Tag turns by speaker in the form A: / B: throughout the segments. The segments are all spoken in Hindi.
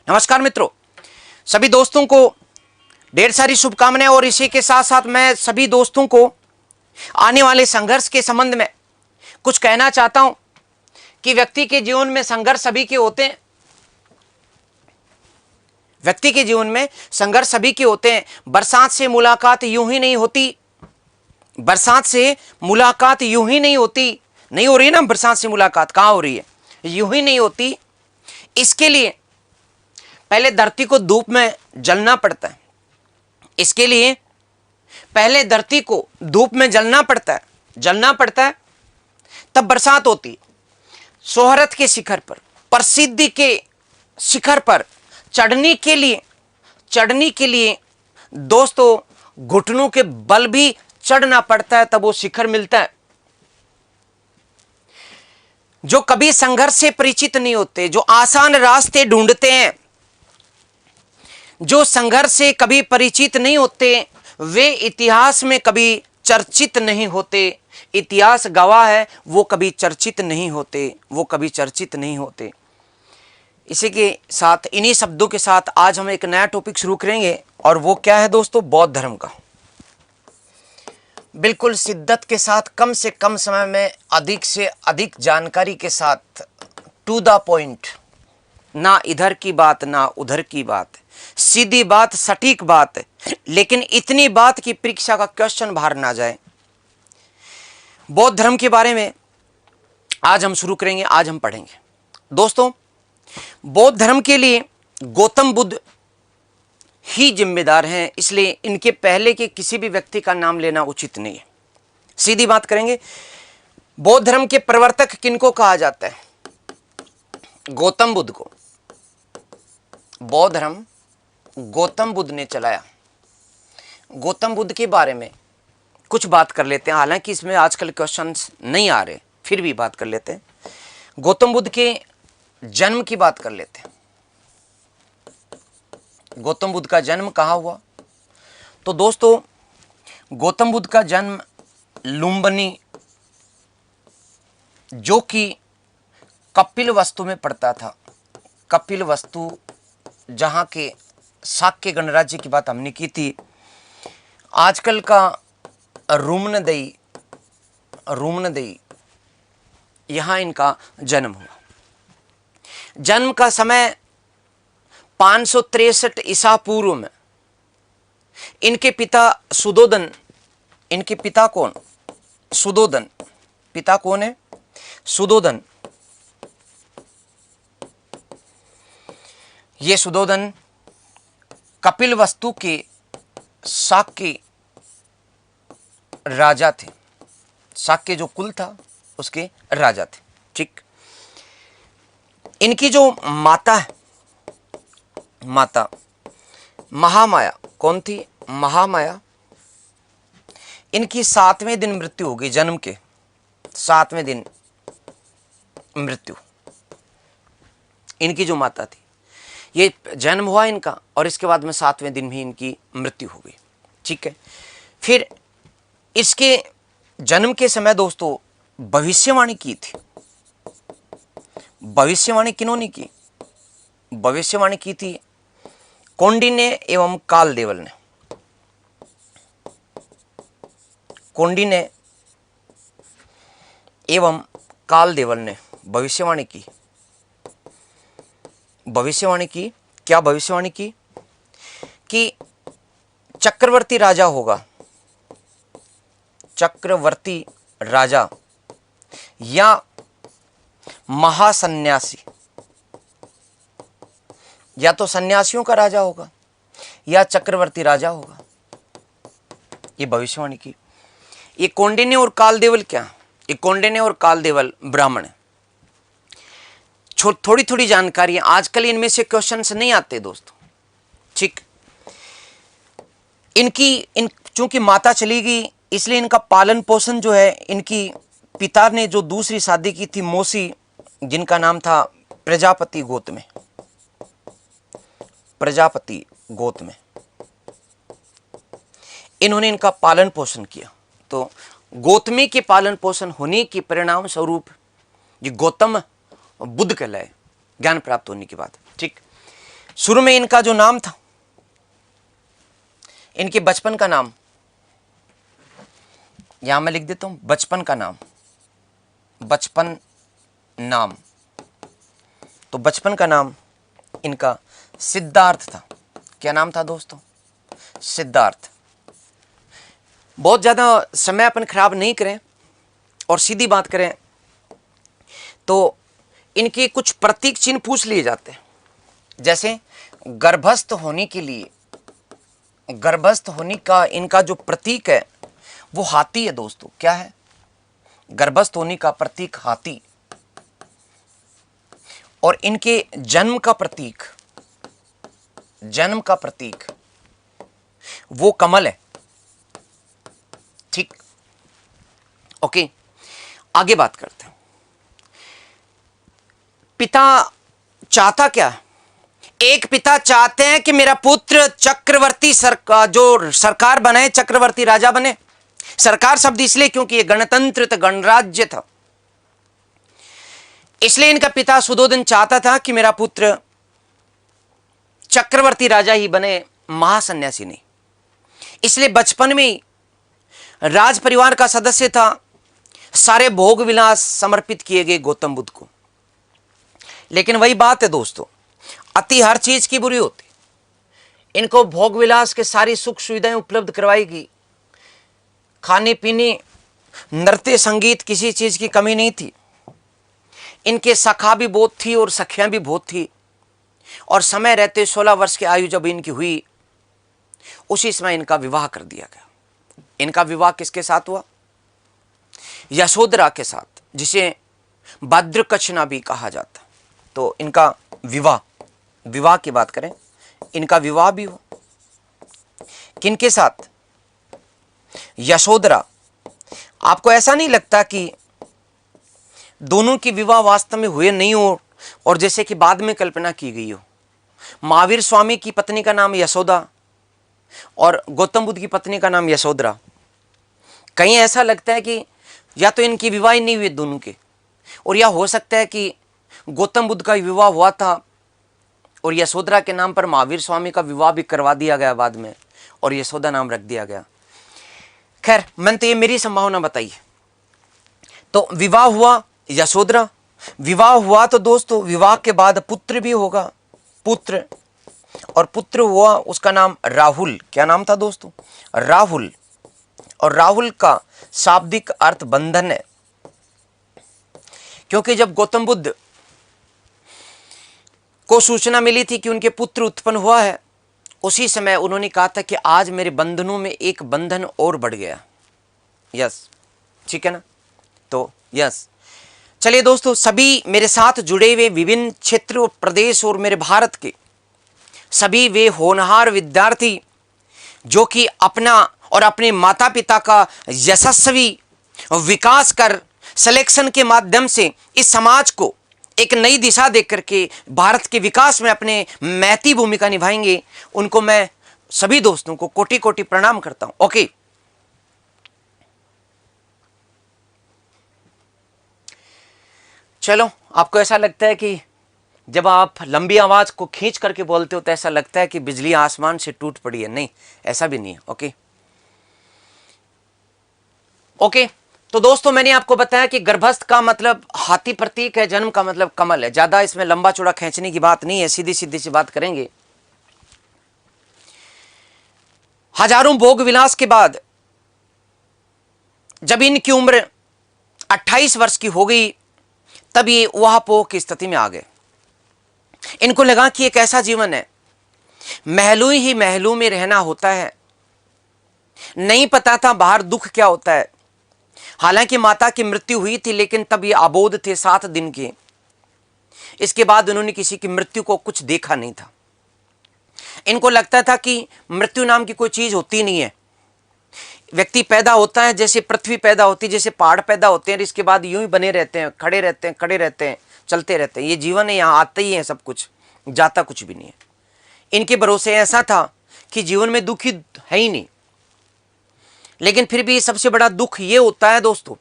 A: नमस्कार मित्रों, सभी दोस्तों को ढेर सारी शुभकामनाएं और इसी के साथ साथ मैं सभी दोस्तों को आने वाले संघर्ष के संबंध में कुछ कहना चाहता हूं कि व्यक्ति के जीवन में संघर्ष सभी के होते हैं। व्यक्ति के जीवन में संघर्ष सभी के होते हैं। बरसात से मुलाकात यूं ही नहीं होती। बरसात से मुलाकात यूं ही नहीं होती। नहीं हो रही ना बरसात से मुलाकात, कहां हो रही है? यूं ही नहीं होती। इसके लिए पहले धरती को धूप में जलना पड़ता है। इसके लिए पहले धरती को धूप में जलना पड़ता है, तब बरसात होती। शोहरत के शिखर पर, प्रसिद्धि के शिखर पर चढ़ने के लिए दोस्तों घुटनों के बल भी चढ़ना पड़ता है, तब वो शिखर मिलता है। जो कभी संघर्ष से परिचित नहीं होते, जो आसान रास्ते ढूंढते हैं, जो संघर्ष से कभी परिचित नहीं होते, वे इतिहास में कभी चर्चित नहीं होते। इतिहास गवाह है, वो कभी चर्चित नहीं होते। इसी के साथ, इन्हीं शब्दों के साथ आज हम एक नया टॉपिक शुरू करेंगे और वो क्या है दोस्तों? बौद्ध धर्म का। बिल्कुल शिद्दत के साथ, कम से कम समय में अधिक से अधिक जानकारी के साथ, टू द पॉइंट, ना इधर की बात ना उधर की बात, सीधी बात, सटीक बात, लेकिन इतनी बात की परीक्षा का क्वेश्चन बाहर ना जाए। बौद्ध धर्म के बारे में आज हम शुरू करेंगे, आज हम पढ़ेंगे। दोस्तों, बौद्ध धर्म के लिए गौतम बुद्ध ही जिम्मेदार हैं, इसलिए इनके पहले के किसी भी व्यक्ति का नाम लेना उचित नहीं है। सीधी बात करेंगे, बौद्ध धर्म के प्रवर्तक किनको कहा जाता है? गौतम बुद्ध को। बौद्ध धर्म गौतम बुद्ध ने चलाया। गौतम बुद्ध के बारे में कुछ बात कर लेते हैं, हालांकि इसमें आजकल क्वेश्चंस नहीं आ रहे, फिर भी बात कर लेते हैं। गौतम बुद्ध के जन्म की बात कर लेते हैं। गौतम बुद्ध का जन्म कहाँ हुआ? तो दोस्तों, गौतम बुद्ध का जन्म लुम्बिनी, जो कि कपिलवस्तु में पड़ता था। कपिलवस्तु, जहाँ के शाक्य गणराज्य की बात हमने की थी, आजकल का रूमनदेई, यहाँ इनका जन्म हुआ। जन्म का समय 563 ईसा पूर्व में। इनके पिता सुदोधन, इनके पिता कौन? सुदोधन। पिता कौन है? सुदोधन। ये सुदोधन कपिलवस्तु के शाक्य राजा थे। शाक्य जो कुल था उसके राजा थे। ठीक। इनकी जो माता है, माता महामाया, कौन थी? महामाया। इनकी 7वें दिन मृत्यु हो गई। जन्म के 7वें दिन मृत्यु। इनकी जो माता थी, ये जन्म हुआ इनका और इसके बाद में 7वें दिन भी इनकी मृत्यु हो गई। ठीक है। फिर इसके जन्म के समय दोस्तों भविष्यवाणी की थी। भविष्यवाणी किन्होंने की? भविष्यवाणी की थी कौंडिन्य एवं कालदेवल ने। कौंडिन्य एवं कालदेवल ने भविष्यवाणी की। भविष्यवाणी की क्या? भविष्यवाणी की कि चक्रवर्ती राजा होगा। चक्रवर्ती राजा या महासन्यासी, या तो सन्यासियों का राजा होगा या चक्रवर्ती राजा होगा। ये भविष्यवाणी की। ये कौंडिन्य और कालदेवल क्या? ये कौंडिन्य और कालदेवल ब्राह्मण है। थोड़ी थोड़ी जानकारी है, आजकल इनमें से क्वेश्चंस नहीं आते दोस्तों। ठीक। चूंकि माता चली गई, इसलिए इनका पालन पोषण जो है, इनकी पिता ने जो दूसरी शादी की थी मौसी, जिनका नाम था प्रजापति गौतम। प्रजापति गौतम, इन्होंने इनका पालन पोषण किया। तो गौतमी के पालन पोषण होने के परिणाम स्वरूप ये गौतम बुद्ध कहलाए, ज्ञान प्राप्त होने के बाद। ठीक। शुरू में इनका जो नाम था, इनके बचपन का नाम यहां मैं लिख देता हूं, बचपन का नाम, बचपन नाम। तो बचपन का नाम इनका सिद्धार्थ था। क्या नाम था दोस्तों? सिद्धार्थ। बहुत ज़्यादा समय अपन खराब नहीं करें और सीधी बात करें तो इनके कुछ प्रतीक चिन्ह पूछ लिए जाते हैं। जैसे गर्भस्थ होने के लिए, गर्भस्थ होने का इनका जो प्रतीक है वो हाथी है दोस्तों। क्या है? गर्भस्थ होने का प्रतीक हाथी। और इनके जन्म का प्रतीक, जन्म का प्रतीक वो कमल है। ठीक, ओके, आगे बात करते हैं। पिता चाहता क्या है? एक पिता चाहते हैं कि मेरा पुत्र चक्रवर्ती सरकार बने, चक्रवर्ती राजा बने। सरकार शब्द इसलिए क्योंकि ये गणतंत्र था, गणराज्य था, इसलिए इनका पिता सुधोधन चाहता था कि मेरा पुत्र चक्रवर्ती राजा ही बने, महासन्यासी नहीं। इसलिए बचपन में ही राज परिवार का सदस्य था। सारे भोग विलास समर्पित किए गए गौतम बुद्ध को। लेकिन वही बात है दोस्तों, अति हर चीज की बुरी होती। इनको भोग विलास के सारी सुख सुविधाएं उपलब्ध करवाई गई, खाने पीने, नृत्य संगीत, किसी चीज की कमी नहीं थी। इनके सखा भी बहुत थी और सखियां भी बहुत थी। और समय रहते 16 वर्ष की आयु जब इनकी हुई, उसी समय इनका विवाह कर दिया गया। इनका विवाह किसके साथ हुआ? यशोधरा के साथ, जिसे भद्रकचना भी कहा जाता। तो इनका विवाह, विवाह की बात करें, इनका विवाह भी हो किनके साथ? यशोधरा। आपको ऐसा नहीं लगता कि दोनों के विवाह वास्तव में हुए नहीं हो और जैसे कि बाद में कल्पना की गई हो? महावीर स्वामी की पत्नी का नाम यशोदा और गौतम बुद्ध की पत्नी का नाम यशोधरा। कहीं ऐसा लगता है कि या तो इनकी विवाह ही नहीं हुए दोनों के, और या हो सकता है कि गौतम बुद्ध का विवाह हुआ था और यशोधरा के नाम पर महावीर स्वामी का विवाह भी करवा दिया गया बाद में और यशोदा नाम रख दिया गया। खैर, मैंने तो ये मेरी संभावना बताई। तो विवाह हुआ यशोधरा, विवाह हुआ तो दोस्तों विवाह के बाद पुत्र भी होगा, पुत्र। और पुत्र हुआ, उसका नाम राहुल। क्या नाम था दोस्तों? राहुल। और राहुल का शाब्दिक अर्थ बंधन है, क्योंकि जब गौतम बुद्ध को सूचना मिली थी कि उनके पुत्र उत्पन्न हुआ है, उसी समय उन्होंने कहा था कि आज मेरे बंधनों में एक बंधन और बढ़ गया। यस, ठीक है ना? तो यस, चलिए दोस्तों, सभी मेरे साथ जुड़े हुए विभिन्न क्षेत्र और प्रदेश और मेरे भारत के सभी वे होनहार विद्यार्थी जो कि अपना और अपने माता पिता का यशस्वी विकास कर सिलेक्शन के माध्यम से इस समाज को एक नई दिशा दे करके भारत के विकास में अपने महती भूमिका निभाएंगे, उनको मैं सभी दोस्तों को कोटि कोटि प्रणाम करता हूं। ओके, चलो, आपको ऐसा लगता है कि जब आप लंबी आवाज को खींच करके बोलते हो तो ऐसा लगता है कि बिजली आसमान से टूट पड़ी है? नहीं, ऐसा भी नहीं है। ओके ओके, तो दोस्तों मैंने आपको बताया कि गर्भस्थ का मतलब हाथी प्रतीक है, जन्म का मतलब कमल है। ज्यादा इसमें लंबा चौड़ा खींचने की बात नहीं है, सीधी सीधी सी बात करेंगे। हजारों भोग विलास के बाद जब इनकी उम्र 28 वर्ष की हो गई, तब ये ऊहापोह की स्थिति में आ गए। इनको लगा कि एक ऐसा जीवन है, महलों ही महलों में रहना होता है। नहीं पता था बाहर दुख क्या होता है। हालांकि माता की मृत्यु हुई थी, लेकिन तब ये अबोध थे 7 दिन के। इसके बाद उन्होंने किसी की मृत्यु को कुछ देखा नहीं था। इनको लगता था कि मृत्यु नाम की कोई चीज होती नहीं है। व्यक्ति पैदा होता है जैसे पृथ्वी पैदा होती है, जैसे पहाड़ पैदा होते हैं, इसके बाद यूं ही बने रहते हैं, खड़े रहते हैं, खड़े रहते हैं, चलते रहते हैं। ये जीवन है, यहाँ आते ही है सब कुछ, जाता कुछ भी नहीं है। इनके भरोसे ऐसा था कि जीवन में दुख ही है ही नहीं। लेकिन फिर भी सबसे बड़ा दुख ये होता है दोस्तों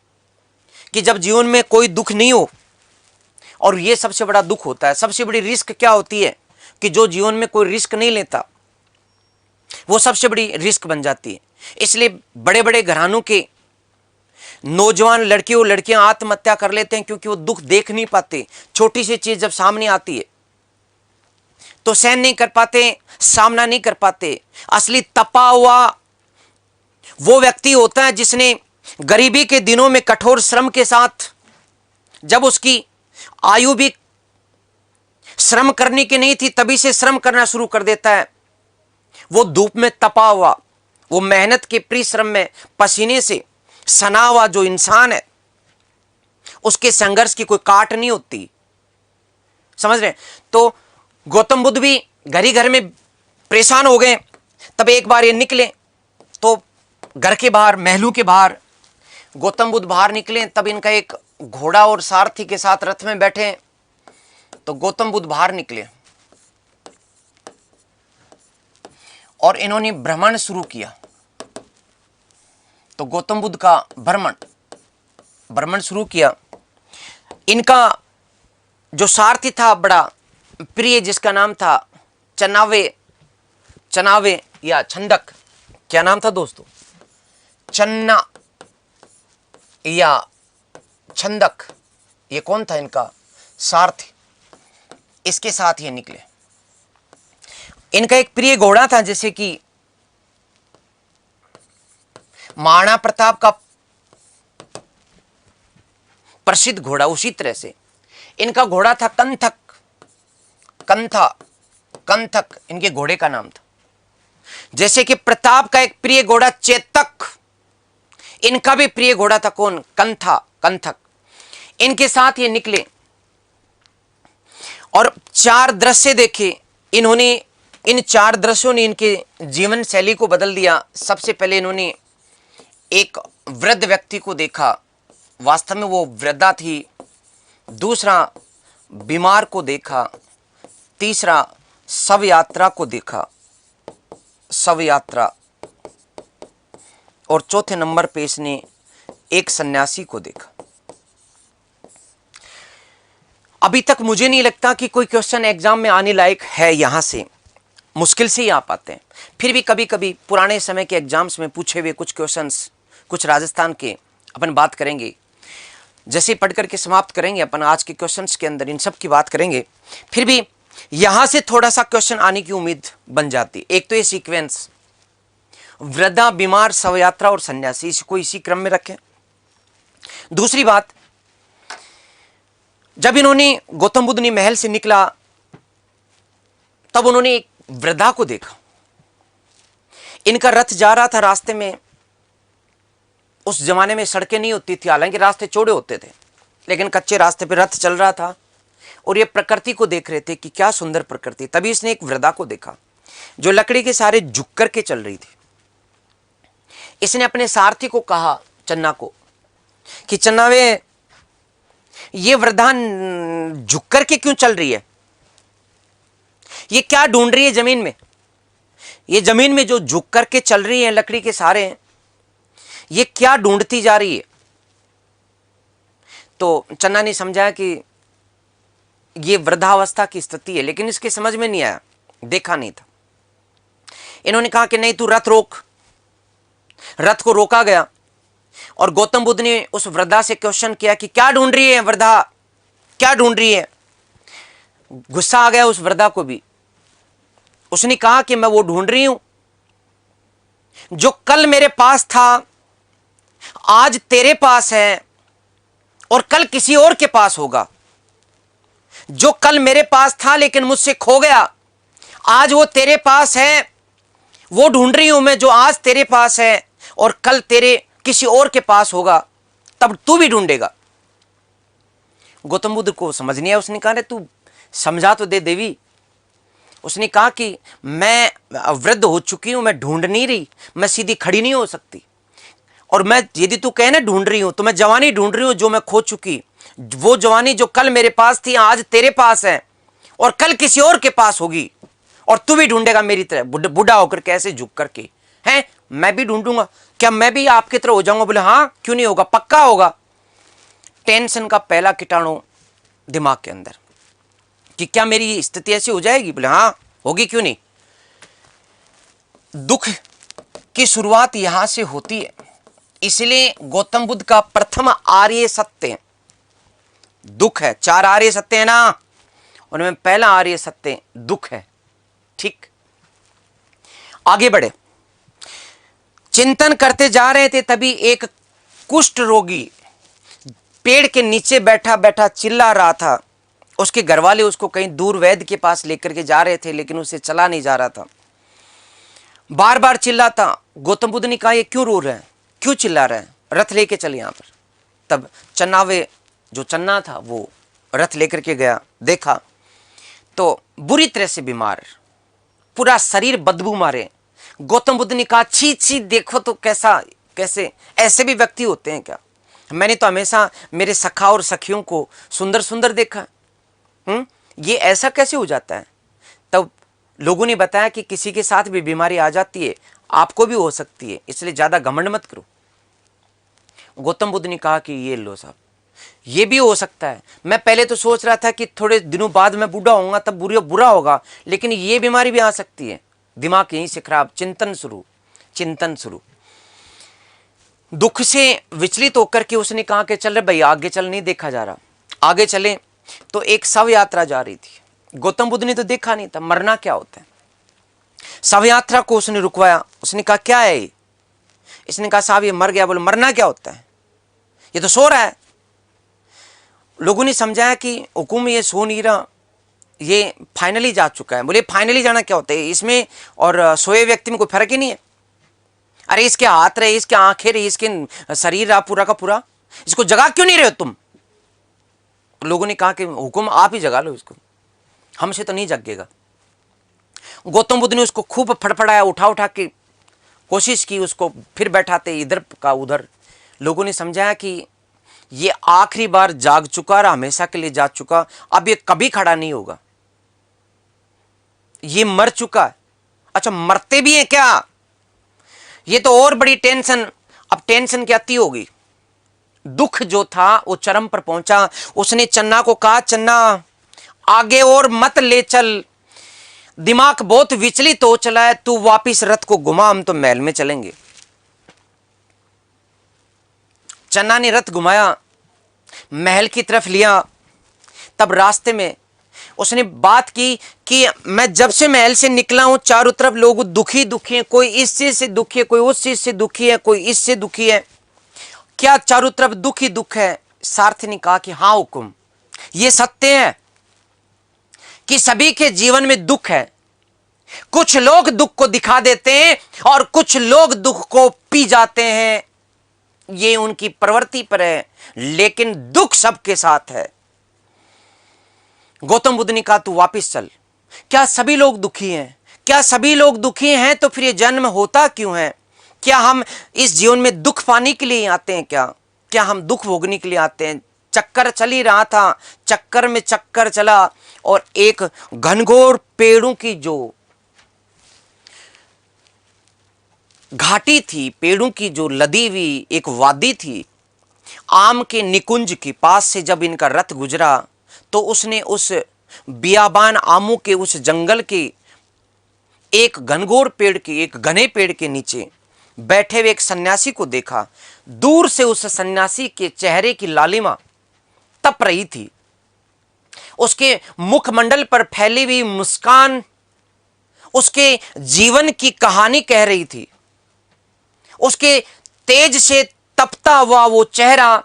A: कि जब जीवन में कोई दुख नहीं हो, और ये सबसे बड़ा दुख होता है। सबसे बड़ी रिस्क क्या होती है? कि जो जीवन में कोई रिस्क नहीं लेता वो सबसे बड़ी रिस्क बन जाती है। इसलिए बड़े बड़े घरानों के नौजवान लड़के और लड़कियां आत्महत्या कर लेते हैं, क्योंकि वो दुख देख नहीं पाते। छोटी सी चीज जब सामने आती है तो सहन नहीं कर पाते, सामना नहीं कर पाते। असली तपा हुआ वो व्यक्ति होता है जिसने गरीबी के दिनों में कठोर श्रम के साथ, जब उसकी आयु भी श्रम करने की नहीं थी तभी से श्रम करना शुरू कर देता है। वो धूप में तपा हुआ, वो मेहनत के परिश्रम में पसीने से सना हुआ जो इंसान है, उसके संघर्ष की कोई काट नहीं होती। समझ रहे? तो गौतम बुद्ध भी घर ही घर में परेशान हो गए। तब एक बार ये निकले तो घर के बाहर, महलों के बाहर गौतम बुद्ध बाहर निकले। तब इनका एक घोड़ा और सारथी के साथ रथ में बैठे। तो गौतम बुद्ध बाहर निकले और इन्होंने भ्रमण शुरू किया। तो गौतम बुद्ध का भ्रमण शुरू किया। इनका जो सारथी था बड़ा प्रिय, जिसका नाम था चनावे या छंदक। क्या नाम था दोस्तों? चन्ना या छंदक। ये कौन था? इनका सारथी। इसके साथ ये निकले। इनका एक प्रिय घोड़ा था, जैसे कि महाराणा प्रताप का प्रसिद्ध घोड़ा, उसी तरह से इनका घोड़ा था कंथक इनके घोड़े का नाम था। जैसे कि प्रताप का एक प्रिय घोड़ा चेतक, इनका भी प्रिय घोड़ा था कौन? कंथक। इनके साथ ये निकले और 4 दृश्य देखे इन्होंने। इन 4 दृश्यों ने इनके जीवन शैली को बदल दिया। सबसे पहले इन्होंने एक वृद्ध व्यक्ति को देखा, वास्तव में वो वृद्धा थी। दूसरा बीमार को देखा। तीसरा शव यात्रा को देखा, शव यात्रा। और चौथे नंबर पे इसने एक सन्यासी को देखा। अभी तक मुझे नहीं लगता कि कोई क्वेश्चन एग्जाम में आने लायक है, यहां से मुश्किल से ही आ पाते हैं। फिर भी कभी कभी पुराने समय के एग्जाम्स में पूछे हुए कुछ क्वेश्चंस, कुछ राजस्थान के अपन बात करेंगे। जैसे पढ़ करके समाप्त करेंगे अपन आज के क्वेश्चंस के अंदर इन सब की बात करेंगे। फिर भी यहां से थोड़ा सा क्वेश्चन आने की उम्मीद बन जाती। एक तो ये सीक्वेंस, वृद्धा, बीमार, शव यात्रा और सन्यासी, इसको इसी क्रम में रखें। दूसरी बात, जब इन्होंने, गौतम बुद्ध ने महल से निकला तब उन्होंने एक वृद्धा को देखा। इनका रथ जा रहा था रास्ते में। उस जमाने में सड़कें नहीं होती थी, हालांकि रास्ते चौड़े होते थे, लेकिन कच्चे रास्ते पे रथ चल रहा था और ये प्रकृति को देख रहे थे कि क्या सुंदर प्रकृति। तभी इसने एक वृद्धा को देखा जो लकड़ी के सहारे झुक करके चल रही थी। इसने अपने सारथी को कहा, चन्ना को, कि चन्ना वे, ये वृद्धा झुक करके क्यों चल रही है? ये क्या ढूंढ रही है जमीन में? ये जमीन में जो झुक करके चल रही है लकड़ी के सहारे, ये क्या ढूंढती जा रही है? तो चन्ना ने समझा कि ये वृद्धावस्था की स्थिति है, लेकिन इसके समझ में नहीं आया, देखा नहीं था। इन्होंने कहा कि नहीं, तू रथ रोक। रथ को रोका गया और गौतम बुद्ध ने उस वृद्धा से क्वेश्चन किया कि क्या ढूंढ रही है वृद्धा, क्या ढूंढ रही है? गुस्सा आ गया उस वृद्धा को भी। उसने कहा कि मैं वो ढूंढ रही हूं जो कल मेरे पास था, आज तेरे पास है और कल किसी और के पास होगा। जो कल मेरे पास था लेकिन मुझसे खो गया, आज वो तेरे पास है। वो ढूंढ रही हूं मैं जो आज तेरे पास है और कल तेरे किसी और के पास होगा, तब तू भी ढूंढेगा। गौतम बुद्ध को समझ नहीं आया। उसने कहा, रे तू समझा तो दे देवी। उसने कहा कि मैं वृद्ध हो चुकी हूं, मैं ढूंढ नहीं रही, मैं सीधी खड़ी नहीं हो सकती। और मैं, यदि तू कहे ना ढूंढ रही हूं, तो मैं जवानी ढूंढ रही हूं जो मैं खो चुकी। वो जवानी जो कल मेरे पास थी आज तेरे पास है और कल किसी और के पास होगी, और तू भी ढूंढेगा मेरी तरह, बूढ़ा होकर कैसे झुक करके हैं। मैं भी ढूंढूंगा, क्या मैं भी आपकी तरह हो जाऊंगा? बोले हाँ, क्यों नहीं होगा, पक्का होगा। टेंशन का पहला कीटाणु दिमाग के अंदर, कि क्या मेरी स्थिति ऐसी हो जाएगी? बोले हाँ होगी, क्यों नहीं। दुख की शुरुआत यहां से होती है। इसलिए गौतम बुद्ध का प्रथम आर्य सत्य दुख है। 4 आर्य सत्य है ना, उनमें पहला आर्य सत्य दुख है। ठीक, आगे बढ़े। चिंतन करते जा रहे थे, तभी एक कुष्ठ रोगी पेड़ के नीचे बैठा बैठा चिल्ला रहा था। उसके घरवाले उसको कहीं दूर वैद्य के पास लेकर के जा रहे थे, लेकिन उसे चला नहीं जा रहा था, बार बार चिल्लाता। गौतम बुद्ध ने कहा ये क्यों रो रहे हैं, क्यों चिल्ला रहे हैं, रथ लेके चल यहां पर। तब चन्नावे जो चन्ना था वो रथ लेकर के गया, देखा तो बुरी तरह से बीमार, पूरा शरीर बदबू मारे। गौतम बुद्ध ने कहा छी छी, देखो तो कैसे ऐसे भी व्यक्ति होते हैं क्या? मैंने तो हमेशा मेरे सखा और सखियों को सुंदर सुंदर देखा, ये ऐसा कैसे हो जाता है? तब लोगों ने बताया कि किसी के साथ भी बीमारी आ जाती है, आपको भी हो सकती है, इसलिए ज्यादा घमंड मत करो। गौतम बुद्ध ने कहा कि ये लो साहब, ये भी हो सकता है। मैं पहले तो सोच रहा था कि थोड़े दिनों बाद मैं बूढ़ा होऊंगा तब बुरा होगा, लेकिन ये बीमारी भी आ सकती है। दिमाग यहीं से खराब, चिंतन शुरू। दुख से विचलित होकर के उसने कहा कि चल रे भाई आगे चल, नहीं देखा जा रहा। आगे चले तो एक शव यात्रा जा रही थी। गौतम बुद्ध ने तो देखा नहीं था मरना क्या होता है। शव यात्रा को उसने रुकवाया, उसने कहा क्या है ये? इसने कहा साहब ये मर गया। बोले मरना क्या होता है, ये तो सो रहा है। लोगों ने समझाया कि हुकुम ये सो नहीं रहा, ये फाइनली जा चुका है। बोले फाइनली जाना क्या होता है, इसमें और सोए व्यक्ति में कोई फर्क ही नहीं है। अरे इसके हाथ रहे, इसके आंखें रही, इसके शरीर रहा पूरा का पूरा, इसको जगा क्यों नहीं रहे हो तुम? लोगों ने कहा कि हुकुम आप ही जगा लो इसको, हमसे तो नहीं जगेगा। गौतम बुद्ध ने उसको खूब फड़फड़ाया, उठा के कोशिश की उसको, फिर बैठाते इधर का उधर। लोगों ने समझाया कि ये आखिरी बार जाग चुका और हमेशा के लिए जाग चुका, अब ये कभी खड़ा नहीं होगा, ये मर चुका है। अच्छा मरते भी हैं क्या? ये तो और बड़ी टेंशन। अब टेंशन क्या अति होगी। दुख जो था वो चरम पर पहुंचा। उसने चन्ना को कहा चन्ना आगे और मत ले चल, दिमाग बहुत विचलित हो चला है, तू वापिस रथ को घुमा, हम तो महल में चलेंगे। चन्ना ने रथ घुमाया, महल की तरफ लिया। तब रास्ते में उसने बात की कि मैं जब से महल से निकला हूं चारों तरफ लोग दुखी हैं, कोई इस चीज से दुखी है, कोई उस चीज से दुखी है, कोई इससे दुखी है। क्या चारों तरफ दुख ही दुख है? सारथी ने कहा कि हां हुकुम, यह सत्य है कि सभी के जीवन में दुख है। कुछ लोग दुख को दिखा देते हैं और कुछ लोग दुख को पी जाते हैं, ये उनकी प्रवृत्ति पर है, लेकिन दुख सबके साथ है। गौतम बुद्ध ने कहा तू वापिस चल। क्या सभी लोग दुखी हैं? क्या सभी लोग दुखी हैं तो फिर ये जन्म होता क्यों है? क्या हम इस जीवन में दुख पाने के लिए आते हैं क्या हम दुख भोगने के लिए आते हैं? चक्कर चल ही रहा था, चक्कर में चक्कर चला और एक घनघोर पेड़ों की जो घाटी थी, पेड़ों की जो लदी हुई एक वादी थी, आम के निकुंज के पास से जब इनका रथ गुजरा तो उसने उस बियाबान आमों के उस जंगल के एक घनघोर पेड़ के, एक घने पेड़ के नीचे बैठे हुए एक सन्यासी को देखा। दूर से उस सन्यासी के चेहरे की लालिमा तप रही थी, उसके मुखमंडल पर फैली हुई मुस्कान उसके जीवन की कहानी कह रही थी। उसके तेज से तपता हुआ वो चेहरा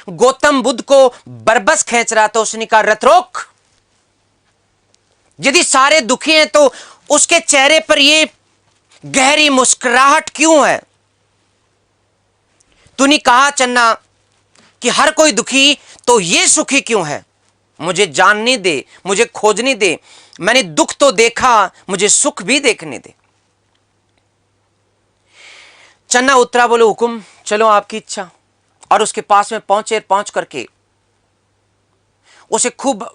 A: गौतम बुद्ध को बरबस खींच रहा था। उसने कहा रथ रोक, यदि सारे दुखी हैं तो उसके चेहरे पर ये गहरी मुस्कुराहट क्यों है? तूने कहा चन्ना कि हर कोई दुखी, तो ये सुखी क्यों है? मुझे जानने दे, मुझे खोजने दे, मैंने दुख तो देखा, मुझे सुख भी देखने दे। चन्ना उतरा, बोले हुकुम चलो आपकी इच्छा। और उसके पास में पहुंच करके उसे खूब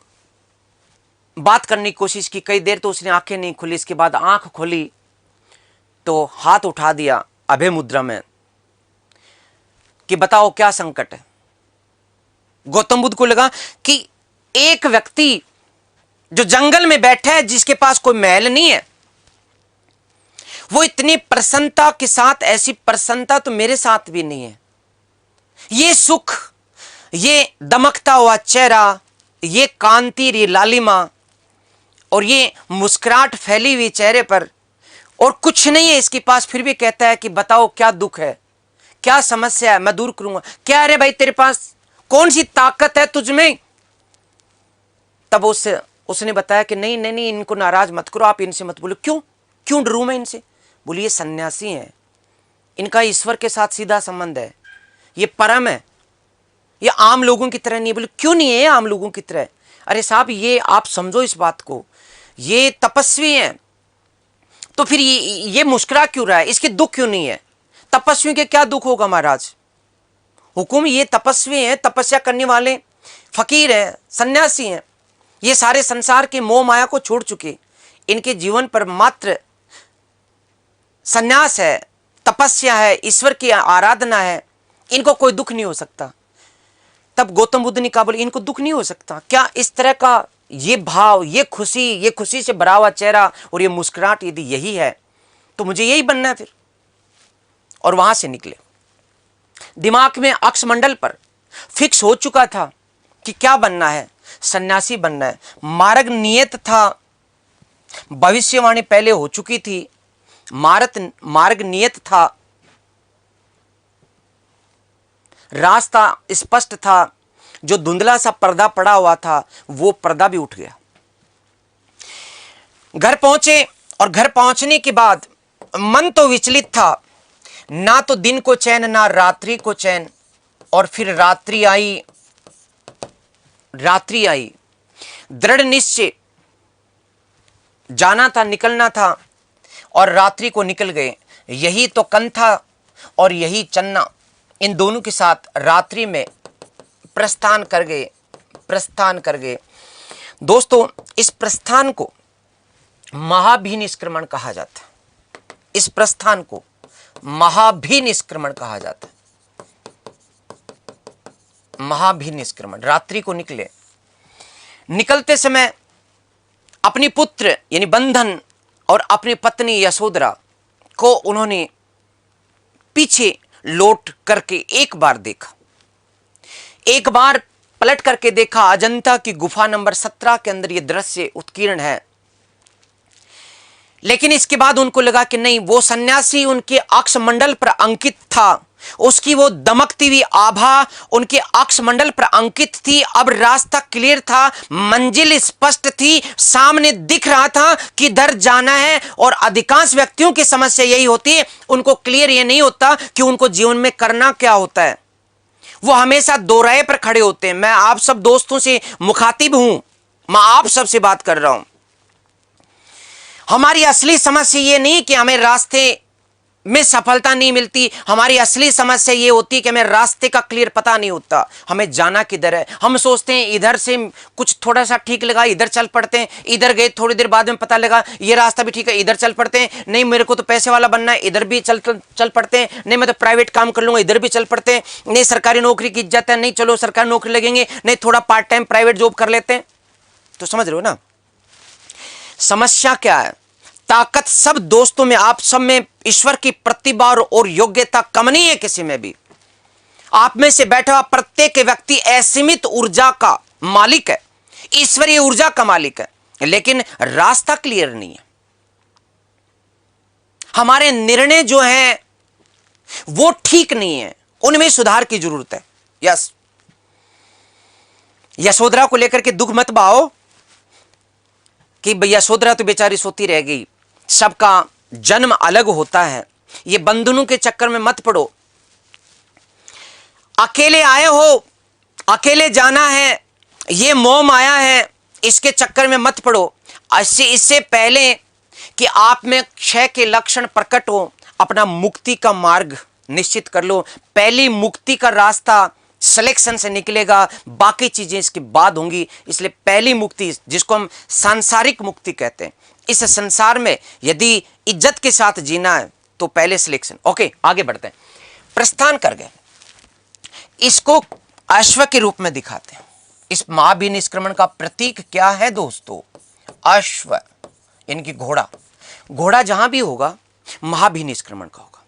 A: बात करने की कोशिश की। कई देर तो उसने आंखें नहीं खुली, इसके बाद आंख खोली तो हाथ उठा दिया अभय मुद्रा में कि बताओ क्या संकट है। गौतम बुद्ध को लगा कि एक व्यक्ति जो जंगल में बैठा है, जिसके पास कोई महल नहीं है, वो इतनी प्रसन्नता के साथ, ऐसी प्रसन्नता तो मेरे साथ भी नहीं है। ये सुख, ये दमकता हुआ चेहरा, ये कांति, ये लालिमा और ये मुस्कुराहट फैली हुई चेहरे पर, और कुछ नहीं है इसके पास, फिर भी कहता है कि बताओ क्या दुख है, क्या समस्या है, मैं दूर करूंगा। क्या रे भाई, तेरे पास कौन सी ताकत है तुझ में? तब उसने बताया कि नहीं नहीं नहीं, इनको नाराज मत करो, आप इनसे मत बोलो। क्यों क्यों डरूं मैं इनसे? बोलिए सन्यासी हैं, इनका ईश्वर के साथ सीधा संबंध है, ये परम है, ये आम लोगों की तरह नहीं है। बोले क्यों नहीं है आम लोगों की तरह? अरे साहब, ये आप समझो इस बात को, ये तपस्वी हैं, तो फिर ये मुस्कुरा क्यों रहा है? इसके दुख क्यों नहीं है? तपस्वी के क्या दुख होगा महाराज? हुकुम, ये तपस्वी हैं, तपस्या करने वाले फकीर हैं, सन्यासी हैं, ये सारे संसार के मोह माया को छोड़ चुके, इनके जीवन पर मात्र सन्यास है, तपस्या है, ईश्वर की आराधना है, इनको कोई दुख नहीं हो सकता। तब गौतम बुद्ध ने कहा, बोले इनको दुख नहीं हो सकता क्या? इस तरह का ये भाव, ये खुशी से भरा हुआ चेहरा और ये मुस्कुराहट यदि यही है तो मुझे यही बनना है फिर। और वहां से निकले। दिमाग में अक्षमंडल पर फिक्स हो चुका था कि क्या बनना है, सन्यासी बनना है। मार्ग नियत था, भविष्यवाणी पहले हो चुकी थी, मार्ग नियत था, रास्ता स्पष्ट था, जो धुंधला सा पर्दा पड़ा हुआ था वो पर्दा भी उठ गया। घर पहुंचे और घर पहुंचने के बाद मन तो विचलित था, ना तो दिन को चैन ना रात्रि को चैन। और फिर रात्रि आई, दृढ़ निश्चय, जाना था, निकलना था, और रात्रि को निकल गए। यही तो कन था और यही चन्ना, इन दोनों के साथ रात्रि में प्रस्थान कर गए। दोस्तों, इस प्रस्थान को महाभिनिष्क्रमण कहा जाता है। इस प्रस्थान को महाभिनिष्क्रमण कहा जाता है। महाभिनिष्क्रमण, रात्रि को निकले। निकलते समय अपनी पुत्र यानी बंधन और अपनी पत्नी यशोधरा को उन्होंने पीछे लौट करके एक बार देखा, एक बार पलट करके देखा। अजंता की गुफा नंबर 17 के अंदर यह दृश्य उत्कीर्ण है। लेकिन इसके बाद उनको लगा कि नहीं, वो सन्यासी उनके अक्षमंडल पर अंकित था, उसकी वो दमकती हुई आभा उनके अक्षमंडल पर अंकित थी। अब रास्ता क्लियर था, मंजिल स्पष्ट थी, सामने दिख रहा था कि इधर जाना है। और अधिकांश व्यक्तियों की समस्या यही होती है, उनको क्लियर ये नहीं होता कि उनको जीवन में करना क्या होता है। वो हमेशा दो राय पर खड़े होते हैं। मैं आप सब दोस्तों से मुखातिब हूं, मैं आप सबसे बात कर रहा हूं। हमारी असली समस्या ये नहीं कि हमें रास्ते में सफलता नहीं मिलती, हमारी असली समस्या ये होती है कि हमें रास्ते का क्लियर पता नहीं होता, हमें जाना किधर है। हम सोचते हैं इधर से कुछ थोड़ा सा ठीक लगा, इधर चल पड़ते हैं, इधर गए, थोड़ी देर बाद में पता लगा ये रास्ता भी ठीक है, इधर चल पड़ते हैं। नहीं, मेरे को तो पैसे वाला बनना है, इधर भी चल पड़ते हैं। नहीं, मैं तो प्राइवेट काम कर लूंगा, इधर भी चल पड़ते हैं। नहीं, सरकारी नौकरी की इज्जत है, नहीं चलो सरकारी नौकरी लगेंगे, नहीं थोड़ा पार्ट टाइम प्राइवेट जॉब कर लेते हैं। तो समझ रहे हो ना समस्या क्या है? ताकत सब दोस्तों में, आप सब में ईश्वर की प्रतिभा और योग्यता कम नहीं है किसी में भी। आप में से बैठा हुआ प्रत्येक व्यक्ति असीमित ऊर्जा का मालिक है, ईश्वरीय ऊर्जा का मालिक है, लेकिन रास्ता क्लियर नहीं है। हमारे निर्णय जो हैं वो ठीक नहीं है, उनमें सुधार की जरूरत है। यस, यशोधरा को लेकर के दुख मत बाओ कि यशोधरा तो बेचारी सोती रह गई। सबका जन्म अलग होता है, ये बंधनों के चक्कर में मत पड़ो। अकेले आए हो, अकेले जाना है, ये मोह माया है, इसके चक्कर में मत पड़ो। इससे पहले कि आप में क्षय के लक्षण प्रकट हो, अपना मुक्ति का मार्ग निश्चित कर लो। पहली मुक्ति का रास्ता सिलेक्शन से निकलेगा, बाकी चीजें इसके बाद होंगी। इसलिए पहली मुक्ति, जिसको हम सांसारिक मुक्ति कहते हैं, इस संसार में यदि इज्जत के साथ जीना है तो पहले सिलेक्शन। ओके, आगे बढ़ते हैं। प्रस्थान कर गए, इसको अश्व के रूप में दिखाते हैं, इस महाभिनिष्क्रमण का प्रतीक क्या है दोस्तों? अश्व, इनकी घोड़ा। घोड़ा जहां भी होगा महाभिनिष्क्रमण का होगा।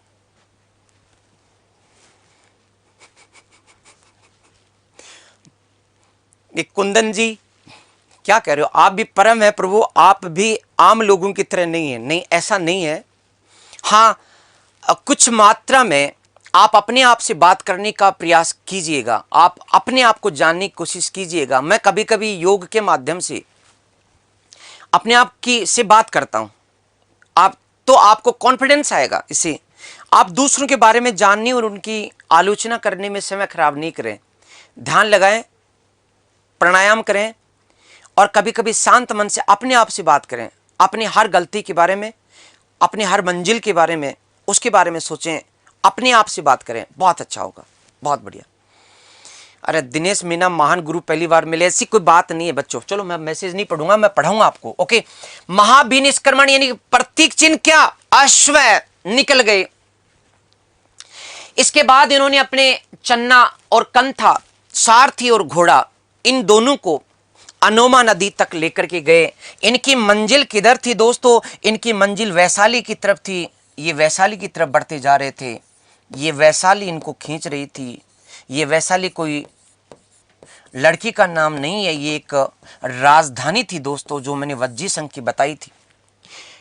A: एक कुंदन जी क्या कह रहे हो? आप भी परम है प्रभु, आप भी आम लोगों की तरह नहीं है। नहीं, ऐसा नहीं है। हाँ, कुछ मात्रा में आप अपने आप से बात करने का प्रयास कीजिएगा, आप अपने आप को जानने की कोशिश कीजिएगा। मैं कभी कभी योग के माध्यम से अपने आप की से बात करता हूं, आप तो आपको कॉन्फिडेंस आएगा। इससे आप दूसरों के बारे में जानने और उनकी आलोचना करने में समय खराब नहीं करें। ध्यान लगाएं, प्राणायाम करें और कभी कभी शांत मन से अपने आप से बात करें। अपनी हर गलती के बारे में, अपनी हर मंजिल के बारे में, उसके बारे में सोचें, अपने आप से बात करें, बहुत अच्छा होगा, बहुत बढ़िया। अरे दिनेश मीना महान गुरु पहली बार मिले, ऐसी कोई बात नहीं है बच्चों। चलो मैं मैसेज नहीं पढ़ूंगा, मैं पढ़ाऊंगा आपको। ओके, महाभिनिष्क्रमण यानी प्रतीक चिन्ह क्या? अश्व निकल गए। इसके बाद इन्होंने अपने चन्ना और कंथा, सारथी और घोड़ा, इन दोनों को अनोमा नदी तक लेकर के गए। इनकी मंजिल किधर थी दोस्तों? इनकी मंजिल वैशाली की तरफ थी। ये वैशाली की तरफ बढ़ते जा रहे थे। ये वैशाली इनको खींच रही थी। ये वैशाली कोई लड़की का नाम नहीं है, ये एक राजधानी थी दोस्तों, जो मैंने वज्जी संघ की बताई थी।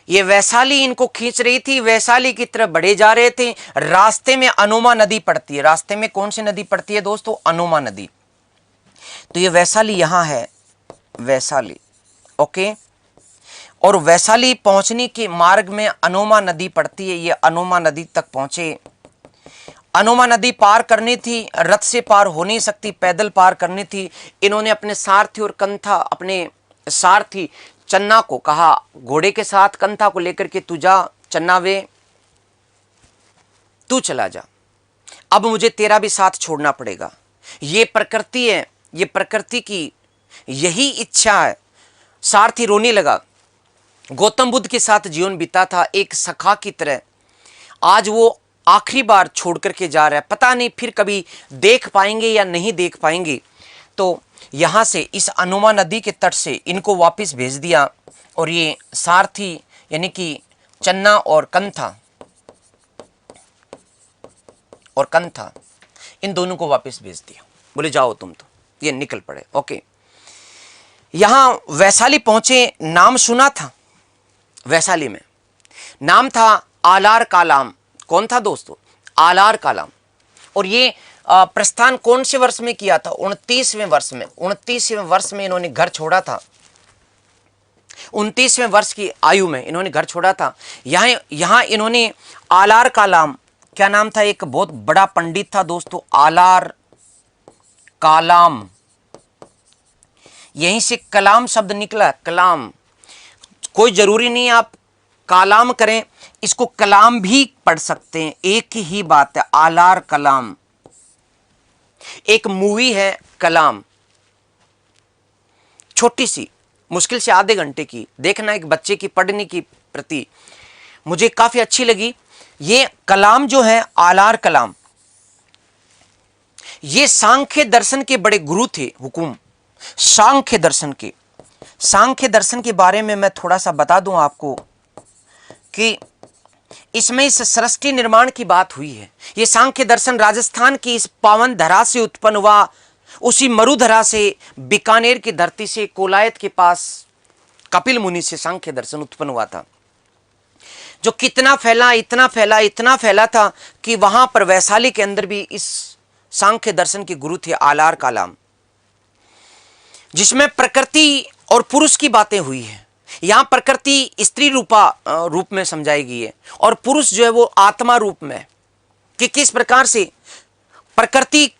A: ये वैशाली इनको खींच रही थी, वैशाली की तरफ बढ़े जा रहे थे। रास्ते में अनोमा नदी पड़ती है। रास्ते में कौन सी नदी पड़ती है दोस्तों? अनोमा नदी। तो ये वैशाली यहां है, वैशाली। ओके, और वैशाली पहुंचने के मार्ग में अनोमा नदी पड़ती है। ये अनोमा नदी तक पहुंचे। अनोमा नदी पार करनी थी, रथ से पार हो नहीं सकती, पैदल पार करनी थी। इन्होंने अपने सारथी और कंथा, अपने सारथी चन्ना को कहा, घोड़े के साथ कंथा को लेकर के तू जा चन्ना वे, तू चला जा, अब मुझे तेरा भी साथ छोड़ना पड़ेगा। ये प्रकृति है, ये प्रकृति की यही इच्छा है। सारथी रोने लगा। गौतम बुद्ध के साथ जीवन बीता था एक सखा की तरह। आज वो आखिरी बार छोड़ करके जा रहा है, पता नहीं फिर कभी देख पाएंगे या नहीं देख पाएंगे। तो यहां से इस अनोमा नदी के तट से इनको वापस भेज दिया। और ये सारथी यानी कि चन्ना और कंथा इन दोनों को वापस भेज दिया। बोले जाओ तुम, तो ये निकल पड़े। ओके, यहां वैशाली पहुंचे। नाम सुना था वैशाली में, नाम था आलार कालाम। कौन था दोस्तों? आलार कालाम। और ये प्रस्थान कौन से वर्ष में किया था? 29वें वर्ष में। 29वें वर्ष में इन्होंने घर छोड़ा था। 29वें वर्ष की आयु में इन्होंने घर छोड़ा था। यहां इन्होंने आलार कालाम, क्या नाम था? एक बहुत बड़ा पंडित था दोस्तों, आलार कालाम। यहीं से कलाम शब्द निकला, कलाम। कोई जरूरी नहीं आप कालाम करें, इसको कलाम भी पढ़ सकते हैं, एक ही बात है। आलार कलाम एक मूवी है, कलाम, छोटी सी, मुश्किल से आधे घंटे की, देखना, एक बच्चे की पढ़ने की प्रति मुझे काफी अच्छी लगी। ये कलाम जो है, आलार कलाम, ये सांख्य दर्शन के बड़े गुरु थे। हुकुम सांख्य दर्शन के। सांख्य दर्शन के बारे में मैं थोड़ा सा बता दूं आपको कि इसमें इस सृष्टि निर्माण की बात हुई है। ये सांख्य दर्शन राजस्थान की इस पावन धरा से उत्पन्न हुआ, उसी मरुधरा से, बीकानेर की धरती से, कोलायत के पास कपिल मुनि से सांख्य दर्शन उत्पन्न हुआ था, जो कितना फैला, इतना फैला, इतना फैला था कि वहां पर वैशाली के अंदर भी इस सांख्य दर्शन के गुरु थे आलार कालाम, जिसमें प्रकृति और पुरुष की बातें हुई है। यहां प्रकृति स्त्री रूप में समझाई गई है और पुरुष जो है वो आत्मा रूप में, कि किस प्रकार से प्रकृति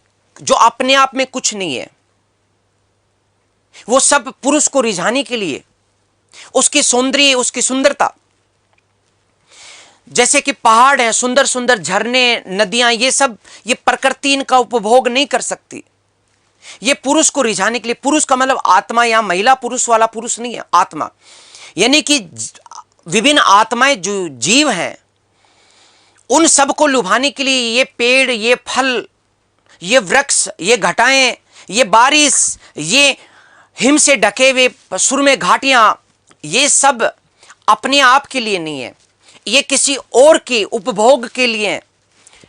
A: जो अपने आप में कुछ नहीं है, वो सब पुरुष को रिझाने के लिए, उसकी सौंदर्य, उसकी सुंदरता, जैसे कि पहाड़ हैं, सुंदर सुंदर झरने, नदियां, ये सब, ये प्रकृति इनका उपभोग नहीं कर सकती। ये पुरुष को रिझाने के लिए, पुरुष का मतलब आत्मा, यहां महिला पुरुष वाला पुरुष नहीं है, आत्मा, यानी कि विभिन्न आत्माएं जो जीव हैं, उन सब को लुभाने के लिए ये पेड़, ये फल, ये वृक्ष, ये घटाएं, ये बारिश, ये हिम से ढके हुए सुरमे घाटियां, ये सब अपने आप के लिए नहीं है, ये किसी और के उपभोग के लिए है।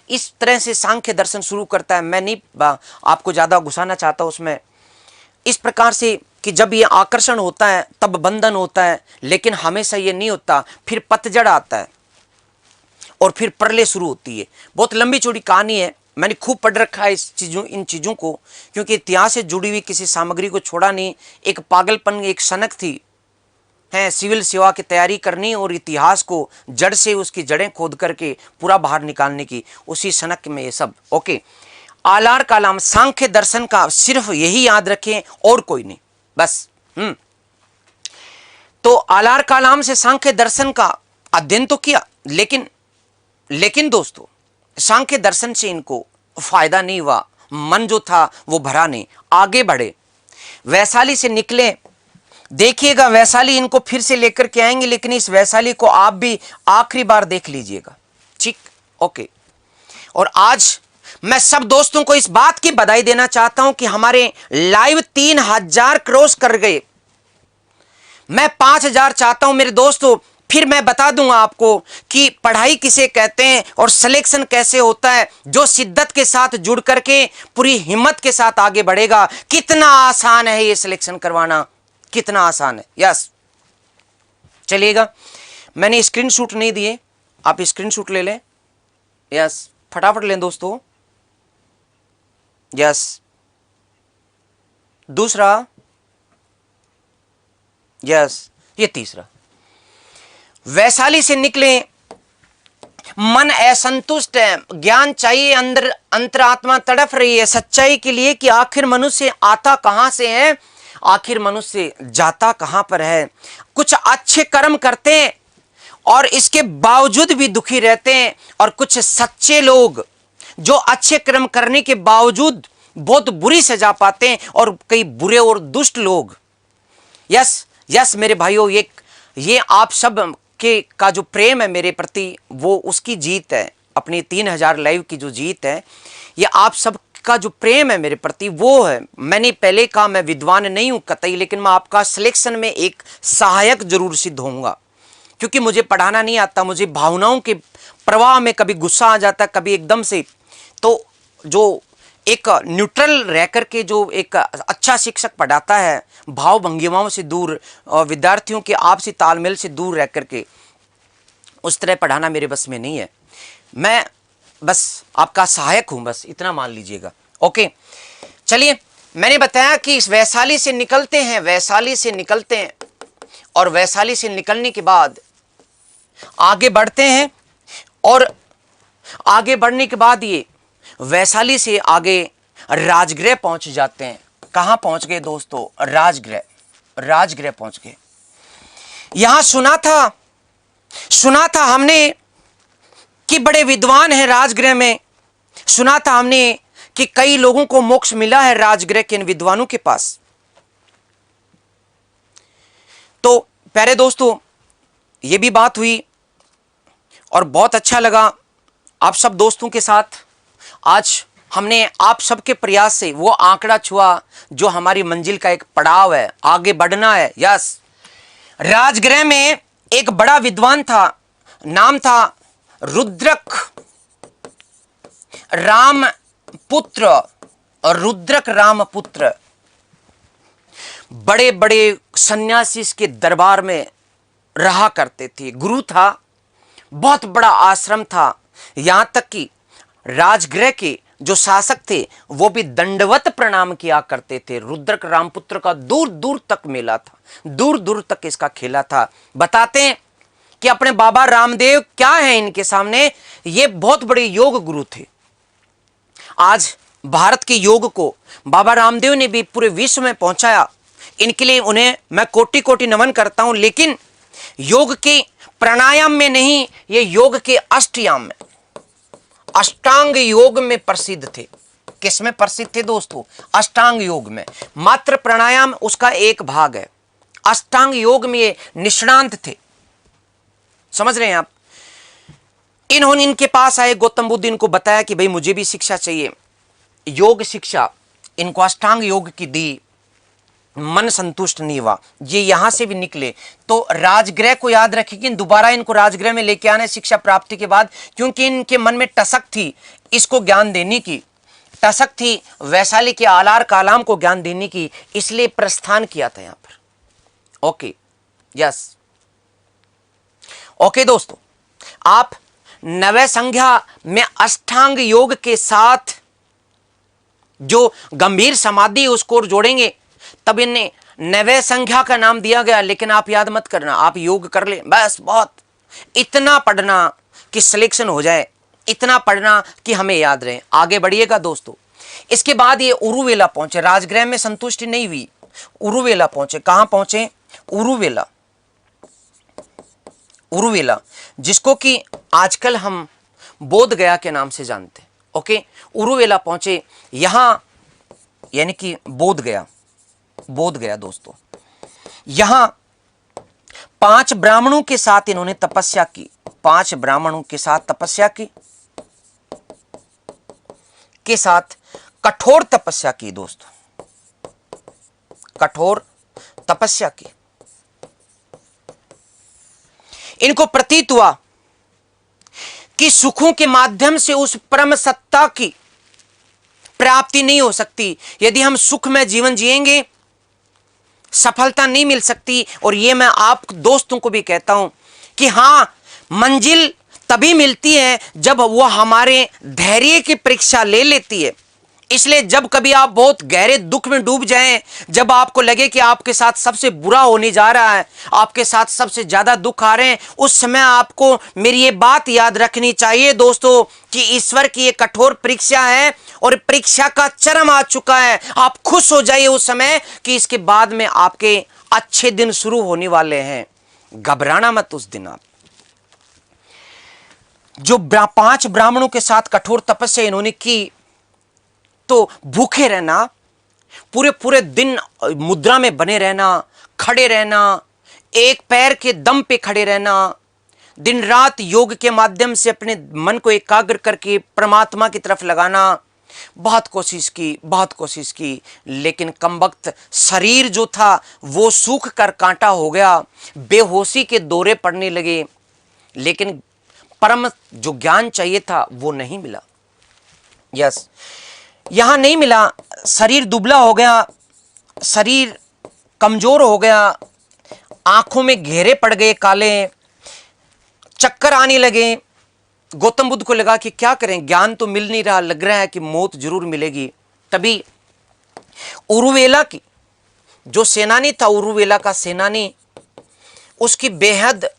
A: इस तरह से सांख्य दर्शन शुरू करता है। मैं नहीं आपको ज्यादा घुसाना चाहता उसमें। इस प्रकार से कि जब ये आकर्षण होता है तब बंधन होता है, लेकिन हमेशा ये नहीं होता। फिर पतझड़ आता है और फिर प्रलय शुरू होती है। बहुत लंबी चौड़ी कहानी है, मैंने खूब पढ़ रखा है इन चीज़ों को, क्योंकि इतिहास से जुड़ी हुई किसी सामग्री को छोड़ा नहीं। एक पागलपन, एक सनक थी है सिविल सेवा की तैयारी करनी और इतिहास को जड़ से उसकी जड़ें खोद करके पूरा बाहर निकालने की, उसी सनक में ये सब। ओके, आलार कालाम सांख्य दर्शन का सिर्फ यही याद रखें और कोई नहीं, बस। तो आलार कालाम से सांख्य दर्शन का अध्ययन तो किया, लेकिन दोस्तों सांख्य दर्शन से इनको फायदा नहीं हुआ। मन जो था वो भरा नहीं, आगे बढ़े, वैशाली से निकले। देखिएगा वैशाली इनको फिर से लेकर के आएंगे, लेकिन इस वैशाली को आप भी आखिरी बार देख लीजिएगा, ठीक? ओके। और आज मैं सब दोस्तों को इस बात की बधाई देना चाहता हूं कि हमारे लाइव 3000 क्रॉस कर गए। मैं 5000 चाहता हूं मेरे दोस्तों। फिर मैं बता दूंगा आपको कि पढ़ाई किसे कहते हैं और सिलेक्शन कैसे होता है। जो शिद्दत के साथ जुड़ करके पूरी हिम्मत के साथ आगे बढ़ेगा, कितना आसान है ये सिलेक्शन करवाना, कितना आसान है। यस, चलिएगा, मैंने स्क्रीनशॉट नहीं दिए, आप स्क्रीनशॉट ले लें। यस, फटाफट लें दोस्तों। यस, दूसरा, यस, ये तीसरा। वैशाली से निकले, मन असंतुष्ट है, ज्ञान चाहिए, अंदर अंतरात्मा तड़प रही है सच्चाई के लिए कि आखिर मनुष्य आता कहां से है, आखिर मनुष्य जाता कहां पर है। कुछ अच्छे कर्म करते हैं और इसके बावजूद भी दुखी रहते हैं, और कुछ सच्चे लोग जो अच्छे कर्म करने के बावजूद बहुत बुरी सजा पाते हैं, और कई बुरे और दुष्ट लोग। यस यस मेरे भाइयों, ये आप सब के का जो प्रेम है मेरे प्रति, वो उसकी जीत है। अपनी 3000 लाइव की जो जीत है, ये आप सब का जो प्रेम है मेरे प्रति वो है। मैंने पहले कहा मैं विद्वान नहीं हूं कतई, लेकिन मैं आपका सिलेक्शन में एक सहायक जरूर सिद्ध होऊंगा, क्योंकि मुझे पढ़ाना नहीं आता। मुझे भावनाओं के प्रवाह में कभी गुस्सा आ जाता, कभी एकदम से। तो जो एक न्यूट्रल रह करके जो एक अच्छा शिक्षक पढ़ाता है, भाव भंगिमाओं से दूर और विद्यार्थियों के आपसी तालमेल से दूर रह करके, उस तरह पढ़ाना मेरे बस में नहीं है। मैं बस आपका सहायक हूं, बस इतना मान लीजिएगा। ओके, चलिए, मैंने बताया कि इस वैशाली से निकलते हैं, वैशाली से निकलते हैं, और वैशाली से निकलने के बाद आगे बढ़ते हैं, और आगे बढ़ने के बाद ये वैशाली से आगे राजगृह पहुंच जाते हैं। कहां पहुंच गए दोस्तों? राजगृह, राजगृह पहुंच गए। यहां सुना था हमने कि बड़े विद्वान हैं राजगृह में। सुना था हमने कि कई लोगों को मोक्ष मिला है राजगृह के इन विद्वानों के पास। तो प्यारे दोस्तों, ये भी बात हुई और बहुत अच्छा लगा आप सब दोस्तों के साथ। आज हमने आप सबके प्रयास से वो आंकड़ा छुआ जो हमारी मंजिल का एक पड़ाव है, आगे बढ़ना है। यस, राजगृह में एक बड़ा विद्वान था, नाम था रुद्रक रामपुत्र, और रुद्रक रामपुत्र बड़े बड़े सन्यासी के दरबार में रहा करते थे। गुरु था, बहुत बड़ा आश्रम था, यहां तक कि राजगृह के जो शासक थे वो भी दंडवत प्रणाम किया करते थे। रुद्रक रामपुत्र का दूर दूर तक मेला था, दूर दूर तक इसका खेला था। बताते हैं कि अपने बाबा रामदेव क्या है इनके सामने, ये बहुत बड़े योग गुरु थे। आज भारत के योग को बाबा रामदेव ने भी पूरे विश्व में पहुंचाया। इनके लिए उन्हें मैं कोटि कोटि नमन करता हूं। लेकिन योग के प्राणायाम में नहीं, ये योग के अष्टयाम में, अष्टांग योग में प्रसिद्ध थे। किस में प्रसिद्ध थे दोस्तों? अष्टांग योग में। मात्र प्राणायाम उसका एक भाग है, अष्टांग योग में ये निष्णांत थे। समझ रहे हैं आप? इनके पास आए गौतम बुद्ध, इनको बताया कि भाई मुझे भी शिक्षा चाहिए, योग शिक्षा। इनको अष्टांग योग की दी, मन संतुष्ट नहीं हुआ, ये यहां से भी निकले तो राजगृह को याद रखें, दोबारा इनको राजगृह में लेके आने शिक्षा प्राप्ति के बाद, क्योंकि इनके मन में टसक थी इसको ज्ञान देने की, टसक थी वैशाली के आलार कालाम को ज्ञान देने की, इसलिए प्रस्थान किया था यहां पर। ओके, यस, ओके दोस्तों, आप नवे संज्ञा में अष्टांग योग के साथ जो गंभीर समाधि उसको जोड़ेंगे, तब इन्हें नवे संख्या का नाम दिया गया। लेकिन आप याद मत करना, आप योग कर ले बस, बहुत इतना पढ़ना कि सिलेक्शन हो जाए, इतना पढ़ना कि हमें याद रहे, आगे बढ़िएगा दोस्तों। इसके बाद ये उरुवेला पहुंचे, राजगृह में संतुष्टि नहीं हुई, उरुवेला पहुंचे। कहां पहुंचे? उरुवेला, उरुवेला, जिसको कि आजकल हम बोध गया के नाम से जानते हैं। ओके, उरुवेला पहुंचे, यहां यानी कि बोध गया, बोध गया दोस्तों। यहां 5 ब्राह्मणों के साथ इन्होंने तपस्या की, 5 ब्राह्मणों के साथ तपस्या की, के साथ कठोर तपस्या की दोस्तों, कठोर तपस्या की। इनको प्रतीत हुआ कि सुखों के माध्यम से उस परम सत्ता की प्राप्ति नहीं हो सकती। यदि हम सुख में जीवन जिएंगे सफलता नहीं मिल सकती। और ये मैं आप दोस्तों को भी कहता हूं कि हां, मंजिल तभी मिलती है जब वो हमारे धैर्य की परीक्षा ले लेती है। इसलिए जब कभी आप बहुत गहरे दुख में डूब जाएं, जब आपको लगे कि आपके साथ सबसे बुरा होने जा रहा है, आपके साथ सबसे ज्यादा दुख आ रहे हैं, उस समय आपको मेरी ये बात याद रखनी चाहिए दोस्तों कि ईश्वर की ये कठोर परीक्षा है और परीक्षा का चरम आ चुका है। आप खुश हो जाइए उस समय कि इसके बाद में आपके अच्छे दिन शुरू होने वाले हैं। घबराना मत उस दिन। आप जो 5 ब्राह्मणों के साथ कठोर तपस्या इन्होंने की, तो भूखे रहना, पूरे पूरे दिन मुद्रा में बने रहना, खड़े रहना, एक पैर के दम पे खड़े रहना, दिन रात योग के माध्यम से अपने मन को एकाग्र करके परमात्मा की तरफ लगाना, बहुत कोशिश की, बहुत कोशिश की, लेकिन कमबख्त शरीर जो था वो सूख कर कांटा हो गया, बेहोशी के दौरे पड़ने लगे, लेकिन परम जो ज्ञान चाहिए था वो नहीं मिला। यस, यहां नहीं मिला। शरीर दुबला हो गया, शरीर कमजोर हो गया, आंखों में घेरे पड़ गए काले, चक्कर आने लगे। गौतम बुद्ध को लगा कि क्या करें, ज्ञान तो मिल नहीं रहा, लग रहा है कि मौत जरूर मिलेगी। तभी उरुवेला की जो सेनानी था, उरुवेला का सेनानी, उसकी बेहद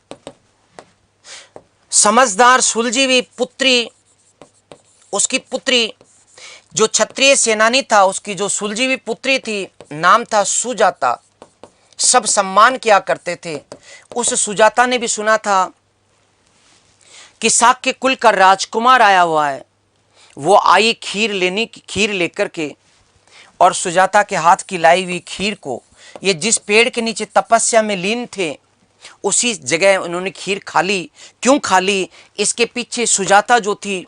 A: समझदार सुलझी हुई पुत्री, उसकी पुत्री जो क्षत्रिय सेनानी था, उसकी जो सुलझी हुई पुत्री थी, नाम था सुजाता, सब सम्मान किया करते थे। उस सुजाता ने भी सुना था कि शाक्य कुल का राजकुमार आया हुआ है। वो आई खीर लेकर के, और सुजाता के हाथ की लाई हुई खीर को ये जिस पेड़ के नीचे तपस्या में लीन थे उसी जगह उन्होंने खीर खा ली। क्यों खा ली? इसके पीछे सुजाता जो थी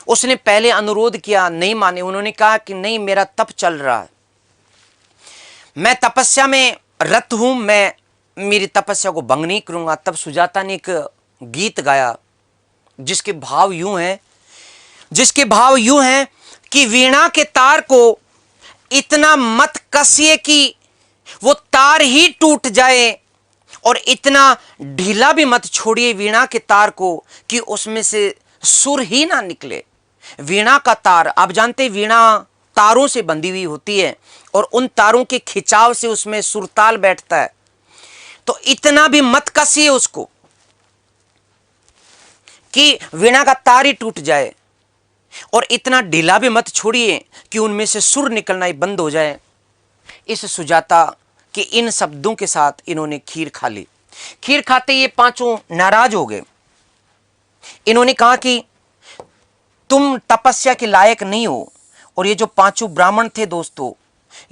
A: उसने पहले अनुरोध किया, नहीं माने। उन्होंने कहा कि नहीं, मेरा तप चल रहा है, मैं तपस्या में रत हूं, मैं मेरी तपस्या को भंग नहीं करूंगा। तब सुजाता ने एक गीत गाया जिसके भाव यूं हैं कि वीणा के तार को इतना मत कसिए कि वो तार ही टूट जाए, और इतना ढीला भी मत छोड़िए वीणा के तार को कि उसमें से सुर ही ना निकले। वीणा का तार, आप जानते हैं वीणा तारों से बंधी हुई होती है और उन तारों के खिंचाव से उसमें सुरताल बैठता है। तो इतना भी मत कसिए उसको कि वीणा का तार ही टूट जाए, और इतना ढीला भी मत छोड़िए कि उनमें से सुर निकलना ही बंद हो जाए। इस सुजाता के इन शब्दों के साथ इन्होंने खीर खा ली। खीर खाते ये 5 नाराज हो गए। इन्होंने कहा कि तुम तपस्या के लायक नहीं हो। और ये जो 5 ब्राह्मण थे दोस्तों,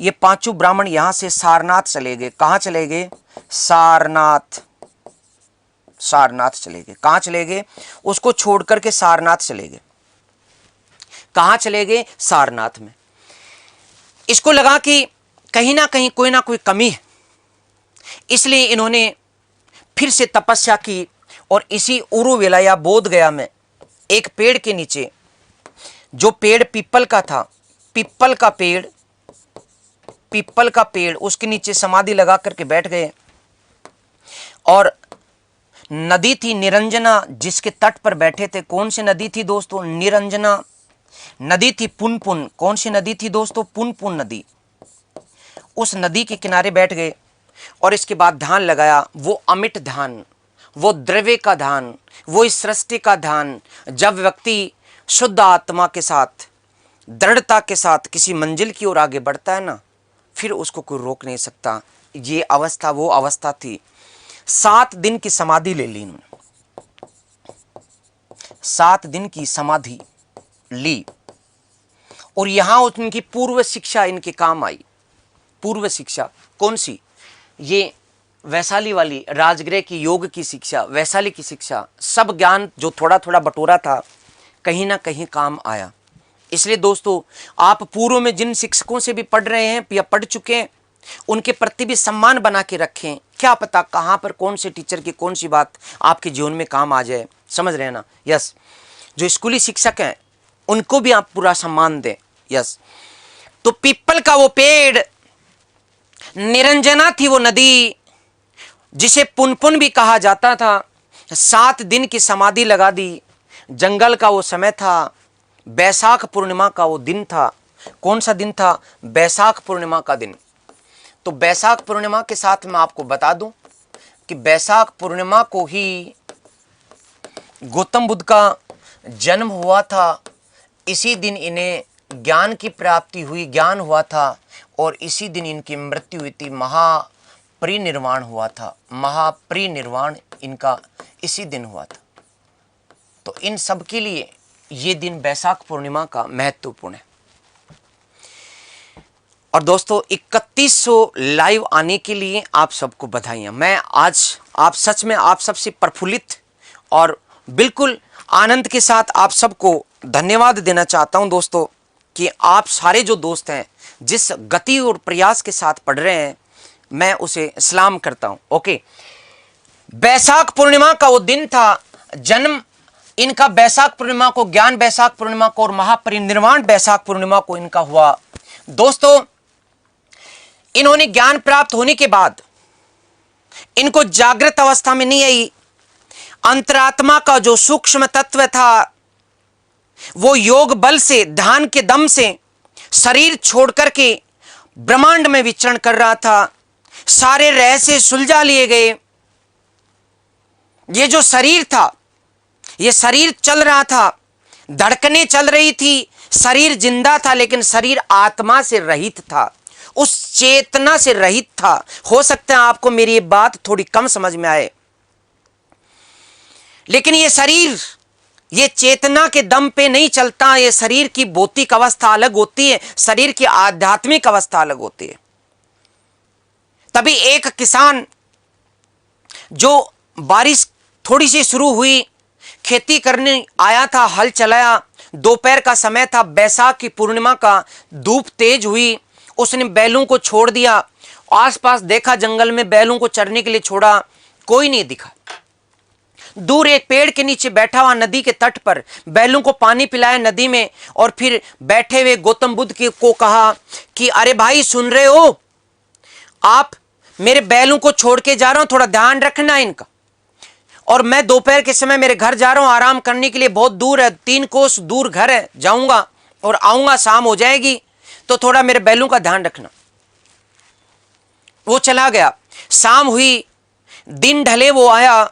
A: ये 5 ब्राह्मण यहां से सारनाथ चले गए। कहां चले गए? सारनाथ चले गए। कहां चले गए? उसको छोड़ करके सारनाथ चले गए। कहां चले गए? सारनाथ में। इसको लगा कि कहीं ना कोई कमी है, इसलिए इन्होंने फिर से तपस्या की और इसी उरुवेला या बोध गया में एक पेड़ के नीचे, जो पेड़ पीपल का था, पीपल का पेड़, उसके नीचे समाधि लगा करके बैठ गए। और नदी थी निरंजना, जिसके तट पर बैठे थे। कौन सी नदी थी दोस्तों? निरंजना नदी थी। पुनपुन, कौन सी नदी थी दोस्तों? पुनपुन नदी। उस नदी के किनारे बैठ गए और इसके बाद ध्यान लगाया। वो अमिट ध्यान, वो द्रव्य का ध्यान, वो इस सृष्टि का ध्यान। जब व्यक्ति शुद्ध आत्मा के साथ, दृढ़ता के साथ किसी मंजिल की ओर आगे बढ़ता है ना, फिर उसको कोई रोक नहीं सकता। ये अवस्था वो अवस्था थी। 7 दिन की समाधि ले ली इन्होंने, 7 दिन की समाधि ली। और यहां उनकी पूर्व शिक्षा इनके काम आई। पूर्व शिक्षा कौन सी? ये वैशाली वाली, राजगृह की योग की शिक्षा, वैशाली की शिक्षा। सब ज्ञान जो थोड़ा थोड़ा बटोरा था, कहीं ना कहीं काम आया। इसलिए दोस्तों, आप पूर्व में जिन शिक्षकों से भी पढ़ रहे हैं या पढ़ चुके हैं, उनके प्रति भी सम्मान बना के रखें। क्या पता कहाँ पर कौन से टीचर की कौन सी बात आपके जीवन में काम आ जाए। समझ रहे हैं ना? यस। जो स्कूली शिक्षक हैं उनको भी आप पूरा सम्मान दें। यस। तो पीपल का वो पेड़, निरंजना थी वो नदी, जिसे पुनपुन भी कहा जाता था। 7 दिन की समाधि लगा दी। जंगल का वो समय था, बैसाख पूर्णिमा का वो दिन था। कौन सा दिन था? बैसाख पूर्णिमा का दिन। तो बैसाख पूर्णिमा के साथ मैं आपको बता दूं कि बैसाख पूर्णिमा को ही गौतम बुद्ध का जन्म हुआ था। इसी दिन इन्हें ज्ञान की प्राप्ति हुई, ज्ञान हुआ था। और इसी दिन इनकी मृत्यु हुई थी, महापरिनिर्वाण हुआ था। महापरिनिर्वाण इनका इसी दिन हुआ था। तो इन सब के लिए ये दिन बैसाख पूर्णिमा का महत्वपूर्ण है। और दोस्तों, 3100 लाइव आने के लिए आप सबको बधाइयाँ। मैं आज आप सच में आप सबसे प्रफुल्लित और बिल्कुल आनंद के साथ आप सबको धन्यवाद देना चाहता हूं दोस्तों, कि आप सारे जो दोस्त हैं जिस गति और प्रयास के साथ पढ़ रहे हैं, मैं उसे सलाम करता हूं। ओके। बैसाख पूर्णिमा का वो दिन था, जन्म इनका बैसाख पूर्णिमा को, ज्ञान बैसाख पूर्णिमा को और महापरिनिर्वाण बैसाख पूर्णिमा को इनका हुआ। दोस्तों, इन्होंने ज्ञान प्राप्त होने के बाद इनको जागृत अवस्था में नहीं आई। अंतरात्मा का जो सूक्ष्म तत्व था, वो योग बल से, ध्यान के दम से शरीर छोड़ करके ब्रह्मांड में विचरण कर रहा था। सारे रहस्य सुलझा लिए गए। ये जो शरीर था, ये शरीर चल रहा था, धड़कनें चल रही थी, शरीर जिंदा था, लेकिन शरीर आत्मा से रहित था, उस चेतना से रहित था। हो सकता है आपको मेरी ये बात थोड़ी कम समझ में आए, लेकिन ये शरीर, ये चेतना के दम पे नहीं चलता। ये शरीर की भौतिक अवस्था अलग होती है, शरीर की आध्यात्मिक अवस्था अलग होती है। तभी एक किसान जो बारिश थोड़ी सी शुरू हुई, खेती करने आया था, हल चलाया, दोपहर का समय था, बैसाख की पूर्णिमा का, धूप तेज हुई, उसने बैलों को छोड़ दिया। आसपास देखा, जंगल में बैलों को चरने के लिए छोड़ा, कोई नहीं दिखा। दूर एक पेड़ के नीचे बैठा हुआ, नदी के तट पर बैलों को पानी पिलाया नदी में, और फिर बैठे हुए गौतम बुद्ध को कहा कि अरे भाई, सुन रहे हो, आप मेरे बैलों को छोड़ के जा रहा हूं, थोड़ा ध्यान रखना इनका। और मैं दोपहर के समय मेरे घर जा रहा हूं आराम करने के लिए, बहुत दूर है, 3 कोस दूर घर है, जाऊंगा और आऊंगा, शाम हो जाएगी, तो थोड़ा मेरे बैलों का ध्यान रखना। वो चला गया। शाम हुई, दिन ढले, वो आया,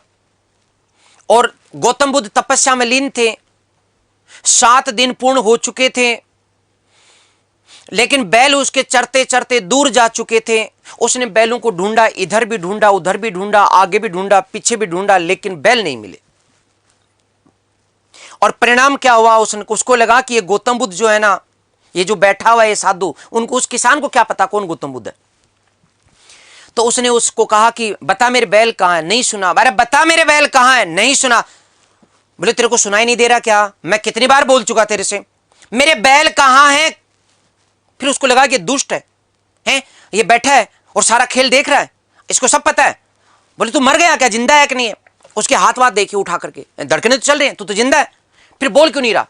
A: और गौतम बुद्ध तपस्या में लीन थे। 7 दिन पूर्ण हो चुके थे, लेकिन बैल उसके चरते चरते दूर जा चुके थे। उसने बैलों को ढूंढा, इधर भी ढूंढा, उधर भी ढूंढा, आगे भी ढूंढा, पीछे भी ढूंढा, लेकिन बैल नहीं मिले। और परिणाम क्या हुआ? उसको लगा कि ये गौतम बुद्ध जो है ना, ये जो बैठा हुआ है साधु, उनको, उस किसान को क्या पता कौन गौतम बुद्ध है। तो उसने उसको कहा कि बता मेरे बैल कहां है? नहीं सुना। अरे बता मेरे बैल कहां है? नहीं सुना। बोले तेरे को सुनाई नहीं दे रहा क्या? मैं कितनी बार बोल चुका तेरे से, मेरे बैल कहां है? फिर उसको लगा कि दुष्ट है, ये बैठा है और सारा खेल देख रहा है, इसको सब पता है। बोले तू मर गया क्या, जिंदा है कि नहीं है? उसके हाथ वाथ देखिए उठा करके, धड़कने तो चल रहे हैं, तू तो जिंदा है, फिर बोल क्यों नहीं रहा?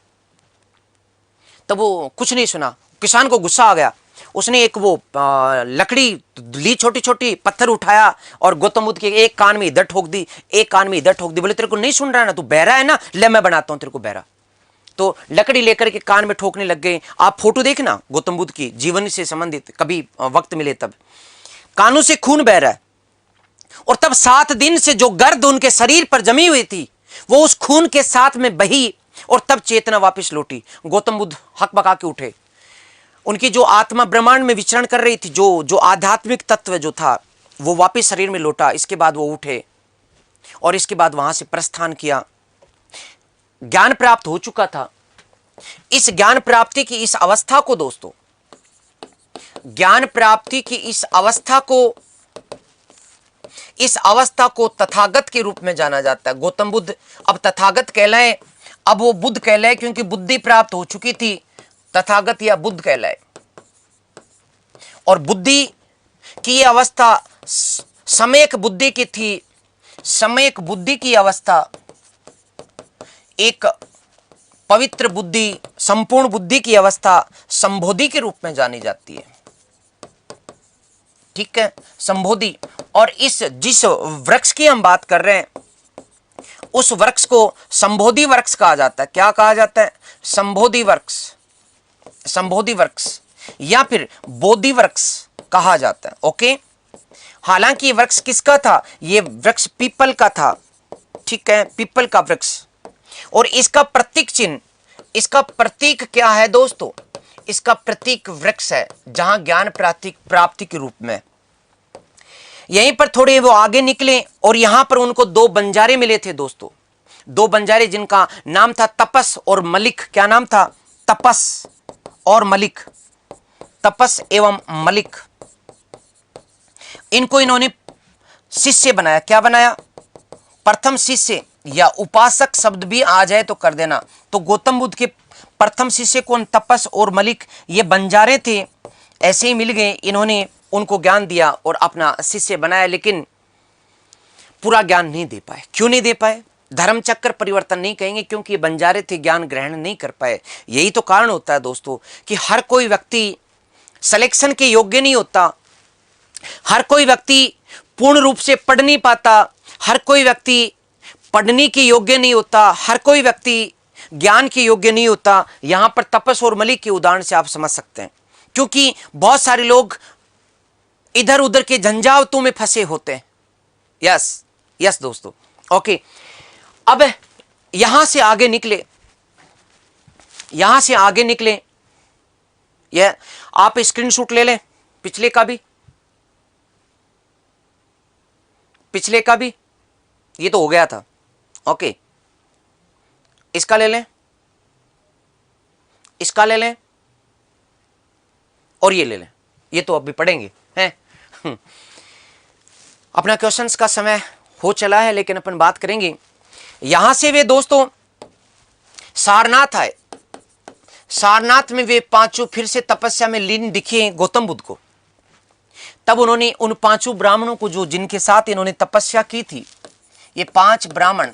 A: तब वो कुछ नहीं सुना। किसान को गुस्सा आ गया, उसने एक वो लकड़ी ली, छोटी छोटी पत्थर उठाया और गौतम बुद्ध के एक कान में इधर ठोक दी, एक कान में इधर ठोक दी। बोले तेरे को नहीं सुन रहा है ना, तू बहरा है ना, ले मैं बनाता हूं तेरे को बहरा। तो लकड़ी लेकर के कान में ठोकने लग गए। आप फोटो देखना गौतम बुद्ध की जीवन से संबंधित, कभी वक्त मिले तब। कानों से खून बह रहा है और तब 7 दिन से जो गर्द उनके शरीर पर जमी हुई थी वो उस खून के साथ में बही और तब चेतना वापस लौटी। गौतम बुद्ध हक बका के उठे। उनकी जो आत्मा ब्रह्मांड में विचरण कर रही थी, जो आध्यात्मिक तत्व जो था वो वापस शरीर में लौटा। इसके बाद वो उठे और इसके बाद वहां से प्रस्थान किया। ज्ञान प्राप्त हो चुका था। इस ज्ञान प्राप्ति की इस अवस्था को दोस्तों, ज्ञान प्राप्ति की इस अवस्था को तथागत के रूप में जाना जाता है। गौतम बुद्ध अब तथागत कहलाए, अब वो बुद्ध कहलाए क्योंकि बुद्धि प्राप्त हो चुकी थी, तथागत या बुद्ध कहलाए। और बुद्धि की ये अवस्था सम्यक बुद्धि की थी। सम्यक बुद्धि की अवस्था एक पवित्र बुद्धि, संपूर्ण बुद्धि की अवस्था संबोधि के रूप में जानी जाती है। ठीक है, संबोधि। और जिस वृक्ष की हम बात कर रहे हैं उस वृक्ष को संबोधि वृक्ष कहा जाता है। क्या कहा जाता है? संबोधि वृक्ष, संबोधि वृक्ष या फिर बोधि वृक्ष कहा जाता है। ओके, हालांकि ये वृक्ष किसका था? ये वृक्ष पीपल का था। ठीक है, पीपल का वृक्ष। और इसका प्रतीक चिन्ह, इसका प्रतीक क्या है दोस्तों? इसका प्रतीक वृक्ष है, जहां ज्ञान प्राप्ति के रूप में। यहीं पर थोड़े वो आगे निकले और यहां पर उनको 2 बंजारे मिले थे दोस्तों। 2 बंजारे जिनका नाम था तपस और मलिक। क्या नाम था? तपस और मलिक। तपस एवं मलिक, इनको इन्होंने शिष्य बनाया। क्या बनाया? प्रथम शिष्य या उपासक शब्द भी आ जाए तो कर देना। तो गौतम बुद्ध के प्रथम शिष्य कौन? तपस और मलिक। ये बंजारे थे, ऐसे ही मिल गए, इन्होंने उनको ज्ञान दिया और अपना शिष्य बनाया, लेकिन पूरा ज्ञान नहीं दे पाए। क्यों नहीं दे पाए? धर्म चक्र परिवर्तन नहीं कहेंगे, क्योंकि ये बंजारे थे, ज्ञान ग्रहण नहीं कर पाए। यही तो कारण होता है दोस्तों कि हर कोई व्यक्ति सिलेक्शन के योग्य नहीं होता, हर कोई व्यक्ति पूर्ण रूप से पढ़ नहीं पाता, हर कोई व्यक्ति पढ़ने के योग्य नहीं होता, हर कोई व्यक्ति ज्ञान के योग्य नहीं होता। यहां पर तपस और मलिक के उदाहरण से आप समझ सकते हैं, क्योंकि बहुत सारे लोग इधर उधर के झंझावतों में फंसे होते हैं। यस यस दोस्तों। ओके, अब यहां से आगे निकले, यहां से आगे निकले। यह आप स्क्रीनशॉट ले लें, पिछले का भी, पिछले का भी, ये तो हो गया था। ओके, इसका ले लें, इसका ले लें और ये ले लें, ये तो अभी पढ़ेंगे हैं। अपना क्वेश्चंस का समय हो चला है, लेकिन अपन बात करेंगे। यहां से वे दोस्तों सारनाथ आए। सारनाथ में वे 5 फिर से तपस्या में लीन दिखे गौतम बुद्ध को। तब उन्होंने उन 5 ब्राह्मणों को, जो जिनके साथ इन्होंने तपस्या की थी, ये 5 ब्राह्मण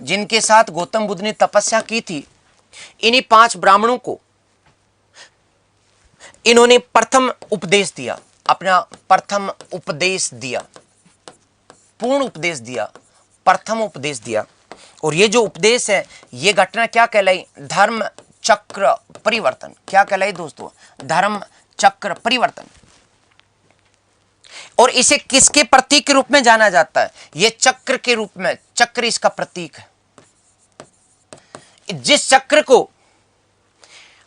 A: जिनके साथ गौतम बुद्ध ने तपस्या की थी, इन्हीं 5 ब्राह्मणों को इन्होंने प्रथम उपदेश दिया। अपना प्रथम उपदेश दिया, पूर्ण उपदेश दिया, प्रथम उपदेश दिया। और ये जो उपदेश है, ये घटना क्या कहलाई? धर्म चक्र परिवर्तन। क्या कहलाई दोस्तों? धर्म चक्र परिवर्तन। और इसे किसके प्रतीक के रूप में जाना जाता है? ये चक्र के रूप में, चक्र इसका प्रतीक है। जिस चक्र को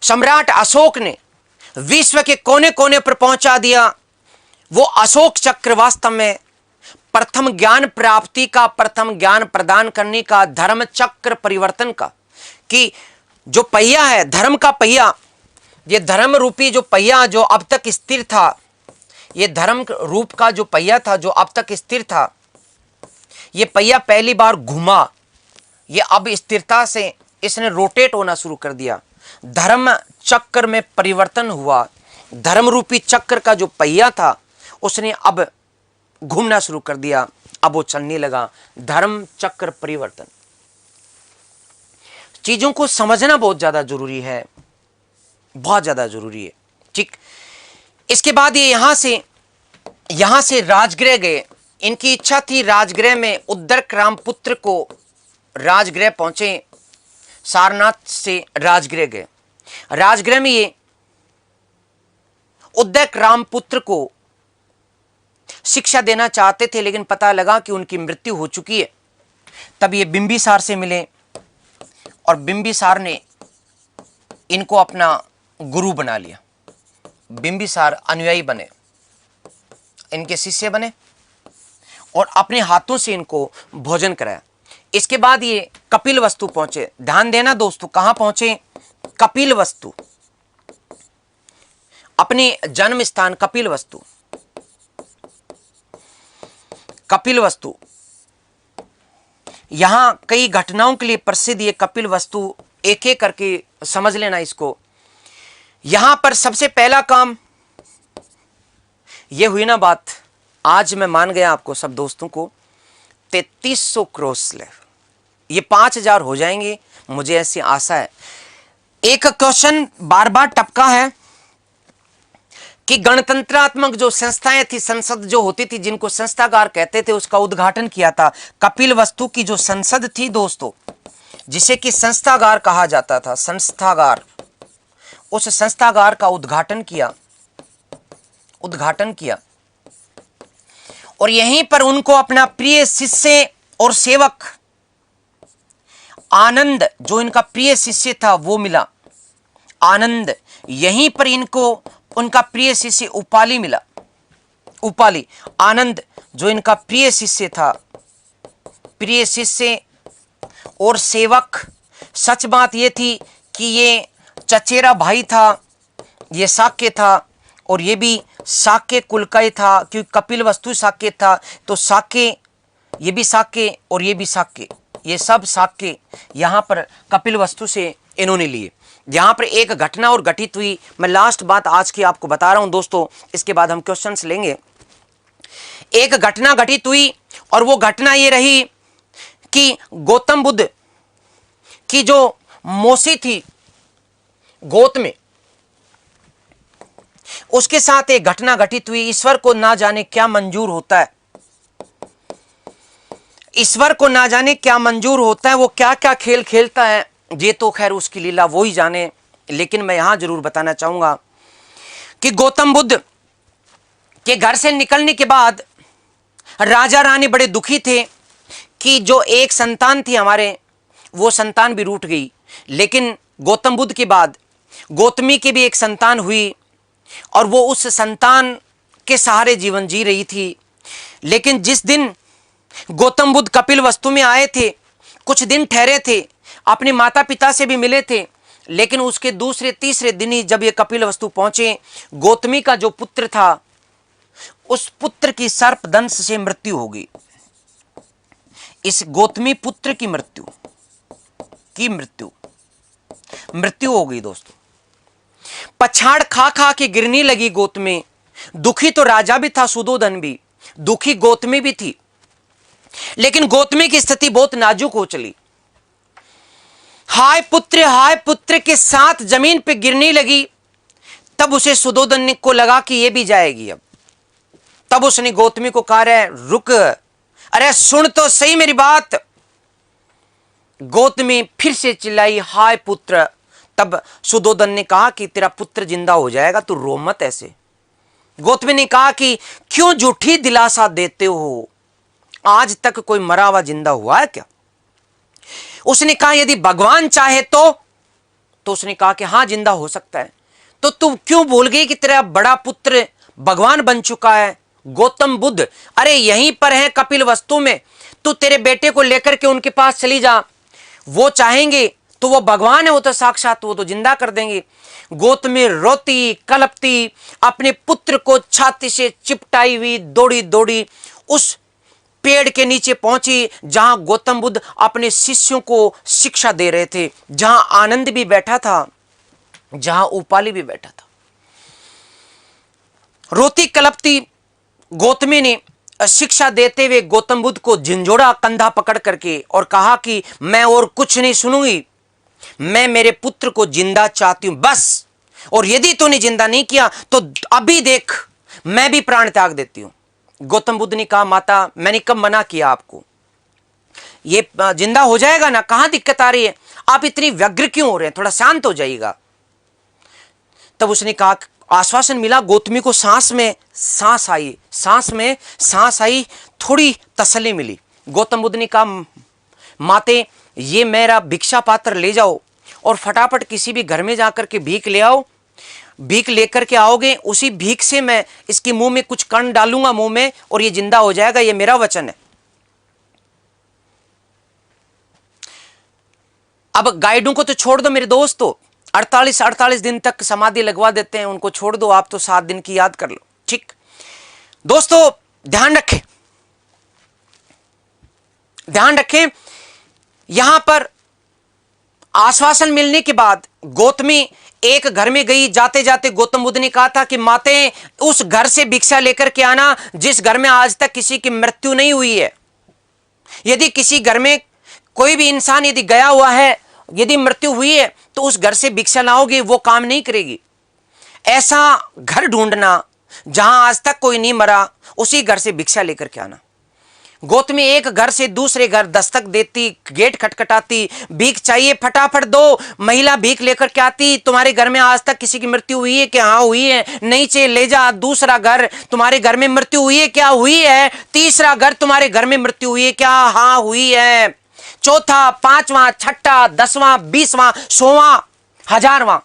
A: सम्राट अशोक ने विश्व के कोने कोने पर पहुंचा दिया, वो अशोक चक्र वास्तव में प्रथम ज्ञान प्राप्ति का, प्रथम ज्ञान प्रदान करने का, धर्म चक्र परिवर्तन का, कि जो पहिया है, धर्म का पहिया, ये धर्म रूपी जो पहिया जो अब तक स्थिर था, ये धर्म रूप का जो पहिया था जो अब तक स्थिर था, ये पहिया पहली बार घुमा। ये अब स्थिरता से इसने रोटेट होना शुरू कर दिया, धर्म चक्र में परिवर्तन हुआ। धर्म रूपी चक्र का जो पहिया था उसने अब घूमना शुरू कर दिया, अब वो चलने लगा। धर्म चक्र परिवर्तन। चीजों को समझना बहुत ज्यादा जरूरी है, बहुत ज्यादा जरूरी है। ठीक, इसके बाद ये यहां से राजगृह गए। इनकी इच्छा थी राजगृह में उद्दक रामपुत्र को राजगृह पहुंचे, सारनाथ से राजगृह गए। राजगृह में ये उद्दक रामपुत्र को शिक्षा देना चाहते थे, लेकिन पता लगा कि उनकी मृत्यु हो चुकी है। तब ये बिंबिसार से मिले और बिंबिसार ने इनको अपना गुरु बना लिया। बिंबिसार अनुयायी बने, इनके शिष्य बने और अपने हाथों से इनको भोजन कराया। इसके बाद ये कपिलवस्तु पहुंचे। ध्यान देना दोस्तों, कहां पहुंचे? कपिलवस्तु, अपने जन्म स्थान कपिलवस्तु। कपिलवस्तु यहां कई घटनाओं के लिए प्रसिद्ध ये कपिलवस्तु, एक एक करके समझ लेना इसको। यहां पर सबसे पहला काम ये हुई ना बात, आज मैं मान गया आपको सब दोस्तों को 3300 करोड़ स्लेव, ये 5000 हो जाएंगे, मुझे ऐसी आशा है। एक क्वेश्चन बार बार टपका है कि गणतंत्रात्मक जो संस्थाएं थी, संसद जो होती थी, जिनको संस्थागार कहते थे, उसका उद्घाटन किया था। कपिलवस्तु की जो संसद थी दोस्तों, जिसे कि संस्थागार कहा जाता था, संस्थागार, उस संस्थागार का उद्घाटन किया और यहीं पर उनको अपना प्रिय शिष्य और सेवक आनंद, जो इनका प्रिय शिष्य था वो मिला, आनंद। यहीं पर इनको उनका प्रिय शिष्य उपाली मिला, उपाली। आनंद जो इनका प्रिय शिष्य था, प्रिय शिष्य और सेवक। सच बात ये थी कि ये चचेरा भाई था, ये शाक्य था और ये भी शाक्य कुल का ही था, क्योंकि कपिलवस्तु शाक्य था, तो शाक्य, ये भी शाक्य और ये भी शाक्य, ये सब शाक्य यहाँ पर कपिलवस्तु से इन्होंने लिए। यहाँ पर एक घटना और घटित हुई, मैं लास्ट बात आज की आपको बता रहा हूँ दोस्तों, इसके बाद हम क्वेश्चंस लेंगे। एक घटना घटित हुई और वो घटना ये रही कि गौतम बुद्ध की जो मौसी थी गोत में, उसके साथ एक घटना घटित हुई। ईश्वर को ना जाने क्या मंजूर होता है, ईश्वर को ना जाने क्या मंजूर होता है, वो क्या क्या खेल खेलता है, ये तो खैर उसकी लीला वो ही जाने। लेकिन मैं यहां जरूर बताना चाहूंगा कि गौतम बुद्ध के घर से निकलने के बाद राजा रानी बड़े दुखी थे कि जो एक संतान थी हमारे, वो संतान भी रूठ गई। लेकिन गौतम बुद्ध के बाद गौतमी की भी एक संतान हुई और वो उस संतान के सहारे जीवन जी रही थी। लेकिन जिस दिन गौतम बुद्ध कपिलवस्तु में आए थे, कुछ दिन ठहरे थे, अपने माता पिता से भी मिले थे, लेकिन उसके दूसरे तीसरे दिन ही जब ये कपिलवस्तु पहुंचे, गौतमी का जो पुत्र था, उस पुत्र की सर्पदंश से मृत्यु हो गई। इस गौतमी पुत्र की मृत्यु हो गई दोस्तों। पछाड़ खा खा के गिरने लगी गौतमी। दुखी तो राजा भी था, सुदोधन भी, दुखी गौतमी भी थी, लेकिन गौतमी की स्थिति बहुत नाजुक हो चली। हाय पुत्र के साथ जमीन पे गिरने लगी। तब उसे सुदोधन को लगा कि ये भी जाएगी अब। तब उसने गौतमी को कहा, रे रुक, अरे सुन तो सही मेरी बात। गौतमी फिर से चिल्लाई, हाय पुत्र। तब सुदोधन ने कहा कि तेरा पुत्र जिंदा हो जाएगा, तू रो मत ऐसे। गौतमी ने कहा कि क्यों झूठी दिलासा देते हो, आज तक कोई मरा हुआ जिंदा हुआ है क्या? उसने कहा यदि भगवान चाहे तो उसने कहा कि हाँ जिंदा हो सकता है। तो तू क्यों भूल गई कि तेरा बड़ा पुत्र भगवान बन चुका है? गौतम बुद्ध अरे यहीं पर है कपिलवस्तु में, तू तेरे बेटे को लेकर के उनके पास चली जा, वो चाहेंगे तो वो भगवान है, वो तो साक्षात, वो तो जिंदा कर देंगे। गौतमी रोती कलपती अपने पुत्र को छाती से चिपटाई हुई दौड़ी दौड़ी उस पेड़ के नीचे पहुंची जहां गौतम बुद्ध अपने शिष्यों को शिक्षा दे रहे थे, जहां आनंद भी बैठा था, जहां उपाली भी बैठा था। रोती कलपती गौतमी ने शिक्षा देते हुए गौतम बुद्ध को झिंझोड़ा कंधा पकड़ करके और कहा कि मैं और कुछ नहीं सुनूंगी, मैं मेरे पुत्र को जिंदा चाहती हूं बस, और यदि तूने जिंदा नहीं किया तो अभी देख मैं भी प्राण त्याग देती हूं। गौतम बुद्ध ने कहा, माता मैंने कब मना किया आपको, ये जिंदा हो जाएगा ना, कहां दिक्कत आ रही है, आप इतनी व्यग्र क्यों हो रहे हैं, थोड़ा शांत हो जाइएगा। तब उसने कहा, आश्वासन मिला गौतमी को, सांस में सांस आई, सांस में सांस आई, थोड़ी तसल्ली मिली। गौतम बुद्ध ने कहा, माते ये मेरा भिक्षा पात्र ले जाओ और फटाफट किसी भी घर में जाकर के भीख ले आओ, भीख लेकर के आओगे, उसी भीख से मैं इसके मुंह में कुछ कण डालूंगा मुंह में और ये जिंदा हो जाएगा, ये मेरा वचन है। अब गाइडों को तो छोड़ दो मेरे दोस्तों, 48 दिन तक समाधि लगवा देते हैं, उनको छोड़ दो, आप तो 7 दिन की याद कर लो। ठीक दोस्तों, ध्यान रखें, यहां पर आश्वासन मिलने के बाद गौतमी एक घर में गई। जाते जाते गौतम बुद्ध ने कहा था कि माते उस घर से भिक्षा लेकर के आना जिस घर में आज तक किसी की मृत्यु नहीं हुई है। यदि किसी घर में कोई भी इंसान यदि गया हुआ है, यदि मृत्यु हुई है, तो उस घर से भिक्षा लाओगे वो काम नहीं करेगी। ऐसा घर ढूंढना जहां आज तक कोई नहीं मरा, उसी घर से भिक्षा लेकर के आना। गौतमी एक घर से दूसरे घर दस्तक देती, गेट खटखटाती, भीख चाहिए फटाफट दो, महिला भीख लेकर के आती, तुम्हारे घर में आज तक किसी की मृत्यु हुई है क्या, हाँ हुई है, नहीं चाहिए ले जा। दूसरा घर, तुम्हारे घर में मृत्यु हुई है क्या, हुई है। तीसरा घर, तुम्हारे घर में मृत्यु हुई है क्या, हाँ हुई है। चौथा, पांचवां, छठा, 10वां, 20वां, 100वां, 1000वां,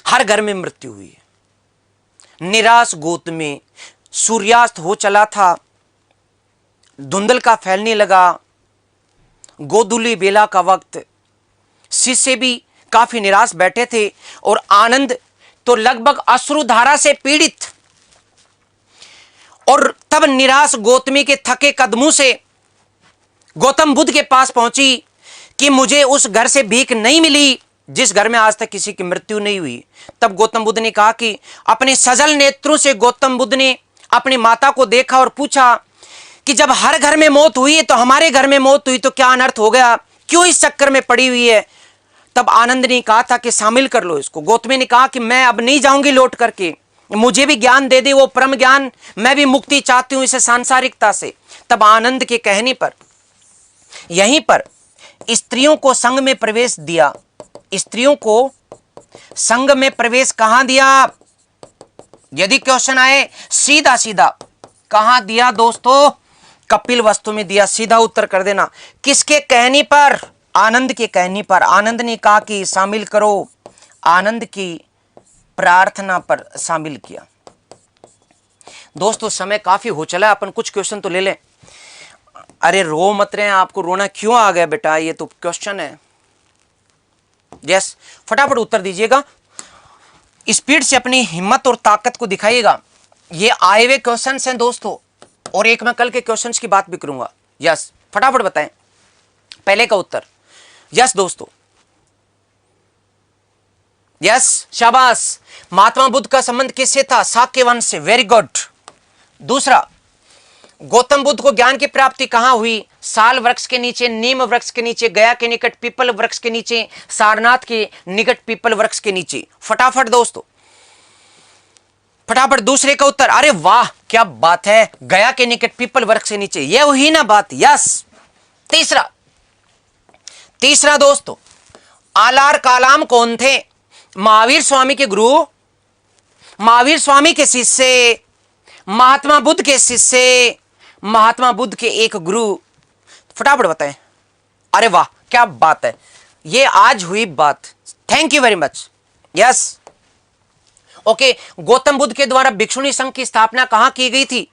A: हर घर में मृत्यु हुई है। निराश गौतमी, सूर्यास्त हो चला था, धुंधल का फैलने लगा, गोधूली बेला का वक्त, शिष्य भी काफी निराश बैठे थे और आनंद तो लगभग अश्रुधारा से पीड़ित। और तब निराश गौतमी के थके कदमों से गौतम बुद्ध के पास पहुंची कि मुझे उस घर से भीख नहीं मिली जिस घर में आज तक किसी की मृत्यु नहीं हुई। तब गौतम बुद्ध ने कहा कि अपने सजल नेत्रों से गौतम बुद्ध ने अपनी माता को देखा और पूछा कि जब हर घर में मौत हुई है तो हमारे घर में मौत हुई तो क्या अनर्थ हो गया, क्यों इस चक्कर में पड़ी हुई है। तब आनंद ने कहा था कि शामिल कर लो इसको। गौतमी ने कहा कि मैं अब नहीं जाऊंगी लौट करके, मुझे भी ज्ञान दे दे, वो परम ज्ञान, मैं भी मुक्ति चाहती हूं इसे सांसारिकता से। तब आनंद के कहने पर यहीं पर स्त्रियों को संघ में प्रवेश दिया। स्त्रियों को संघ में प्रवेश कहां दिया, यदि क्वेश्चन आए सीधा सीधा कहां दिया दोस्तों, कपिल वस्तु में दिया। सीधा उत्तर कर देना। किसके कहने पर, आनंद के कहने पर। आनंद ने कहा कि शामिल करो, आनंद की प्रार्थना पर शामिल किया। दोस्तों समय काफी हो चला, अपन कुछ क्वेश्चन तो ले लें। अरे रो मत रहे हैं, आपको रोना क्यों आ गया बेटा, ये तो क्वेश्चन है। यस, फटाफट उत्तर दीजिएगा, स्पीड से अपनी हिम्मत और ताकत को दिखाइएगा। ये आए हुए क्वेश्चंस हैं दोस्तों, और एक मैं कल के क्वेश्चंस की बात भी करूंगा। यस, फटाफट बताएं पहले का उत्तर। यस दोस्तों, यस शाबाश। महात्मा बुद्ध का संबंध किससे था, शाक्य वंश से, वेरी गुड। दूसरा, गौतम बुद्ध को ज्ञान की प्राप्ति कहां हुई, साल वृक्ष के नीचे, नीम वृक्ष के नीचे, गया के निकट पीपल वृक्ष के नीचे, सारनाथ के निकट पीपल वृक्ष के नीचे। फटाफट दोस्तों, फटाफट दूसरे का उत्तर। अरे वाह क्या बात है, गया के निकट पीपल वृक्ष के नीचे, ये हुई ना बात। यस। तीसरा दोस्तों, आलार कालाम कौन थे, महावीर स्वामी के गुरु, महावीर स्वामी के शिष्य, महात्मा बुद्ध के शिष्य, महात्मा बुद्ध के एक गुरु। फटाफट बताएं। अरे वाह क्या बात है, ये आज हुई बात। Thank you very much. Yes okay. Gautam Buddha के द्वारा भिक्षुणी संघ की स्थापना कहां की गई थी,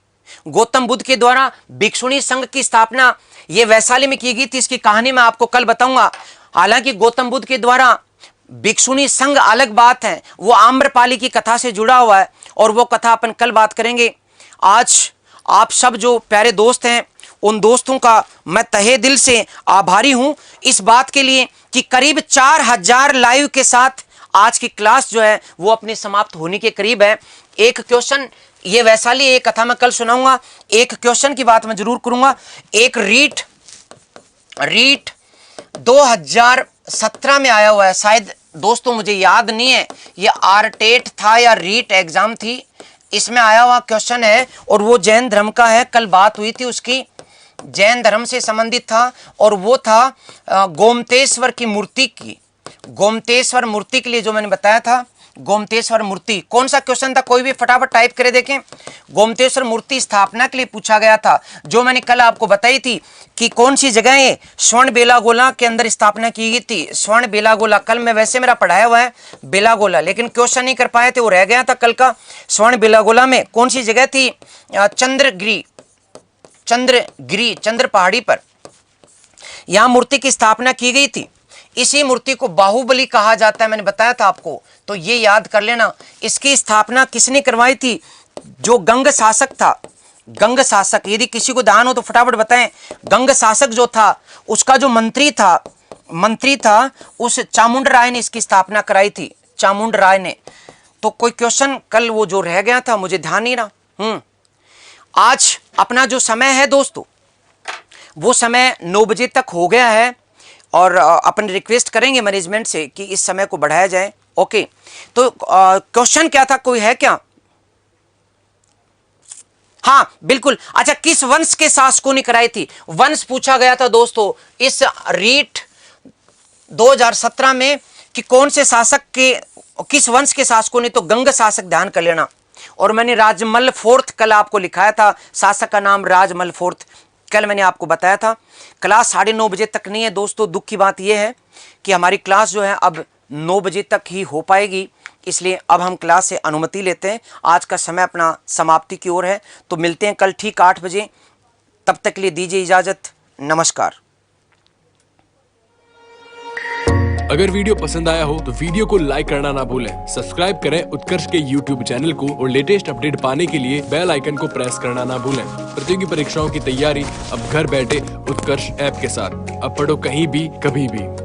A: गौतम बुद्ध के द्वारा भिक्षुणी संघ की स्थापना ये वैशाली में की गई थी। इसकी कहानी मैं आपको कल बताऊंगा। हालांकि गौतम बुद्ध के द्वारा भिक्षुणी संघ अलग बात है, वो आम्रपाली की कथा से जुड़ा हुआ है, और वो कथा अपन कल बात करेंगे। आज आप सब जो प्यारे दोस्त हैं, उन दोस्तों का मैं तहे दिल से आभारी हूं इस बात के लिए कि करीब 4000 लाइव के साथ आज की क्लास जो है वो अपनी समाप्त होने के करीब है। एक क्वेश्चन, ये वैशाली एक कथा मैं कल सुनाऊंगा, एक क्वेश्चन की बात मैं जरूर करूंगा। एक रीट 2017 में आया हुआ है, शायद दोस्तों मुझे याद नहीं है ये आरटेट था या रीट एग्जाम थी, इसमें आया हुआ क्वेश्चन है और वो जैन धर्म का है। कल बात हुई थी उसकी, जैन धर्म से संबंधित था और वो था गोमतेश्वर की मूर्ति की, गोमतेश्वर मूर्ति के लिए जो मैंने बताया था, गोमतेश्वर मूर्ति। कौन सा क्वेश्चन था, कोई भी फटाफट टाइप करे देखें। गोमतेश्वर मूर्ति स्थापना के लिए पूछा गया था, जो मैंने कल आपको बताई थी कि कौन सी जगह है, स्वर्ण बेलागोला के अंदर स्थापना की गई थी। स्वर्ण बेलागोला कल मैं वैसे मेरा पढ़ाया हुआ है बेलागोला, लेकिन क्वेश्चन नहीं कर पाए थे, वो रह गया था कल का। स्वर्ण बेलागोला में कौन सी जगह थी, चंद्र पहाड़ी पर यहां मूर्ति की स्थापना की गई थी। इसी मूर्ति को बाहुबली कहा जाता है, मैंने बताया था आपको, तो ये याद कर लेना। इसकी स्थापना किसने करवाई थी, जो गंग शासक था, गंग शासक, यदि किसी को ध्यान हो तो फटाफट बताएं। गंग शासक जो था उसका जो मंत्री था उस चामुंड राय ने इसकी स्थापना कराई थी, चामुंड राय ने। तो कोई क्वेश्चन कल वो जो रह गया था मुझे ध्यान नहीं रहा। आज अपना जो समय है दोस्तों, वो समय 9 बजे तक हो गया है और अपन रिक्वेस्ट करेंगे मैनेजमेंट से कि इस समय को बढ़ाया जाए। ओके, तो क्वेश्चन क्या था, कोई है क्या? हाँ बिल्कुल, अच्छा, किस वंश के शासकों ने कराई थी? वंश पूछा गया था दोस्तों इस रीट 2017 में कि कौन से शासक के, किस वंश के शासकों ने, तो गंग शासक, ध्यान कर लेना। और मैंने राजमल फोर्थ कल आपको लिखाया था, शासक का नाम राजमल फोर्थ, कल मैंने आपको बताया था। क्लास 9:30 बजे तक नहीं है दोस्तों। दुख की बात यह है कि हमारी क्लास जो है अब 9 बजे तक ही हो पाएगी, इसलिए अब हम क्लास से अनुमति लेते हैं। आज का समय अपना समाप्ति की ओर है, तो मिलते हैं कल ठीक 8 बजे। तब तक के लिए दीजिए इजाजत, नमस्कार।
B: अगर वीडियो पसंद आया हो तो वीडियो को लाइक करना ना भूलें, सब्सक्राइब करें उत्कर्ष के YouTube चैनल को और लेटेस्ट अपडेट पाने के लिए बेल आइकन को प्रेस करना ना भूलें। प्रतियोगी परीक्षाओं की तैयारी अब घर बैठे उत्कर्ष ऐप के साथ। अब पढ़ो कहीं भी कभी भी।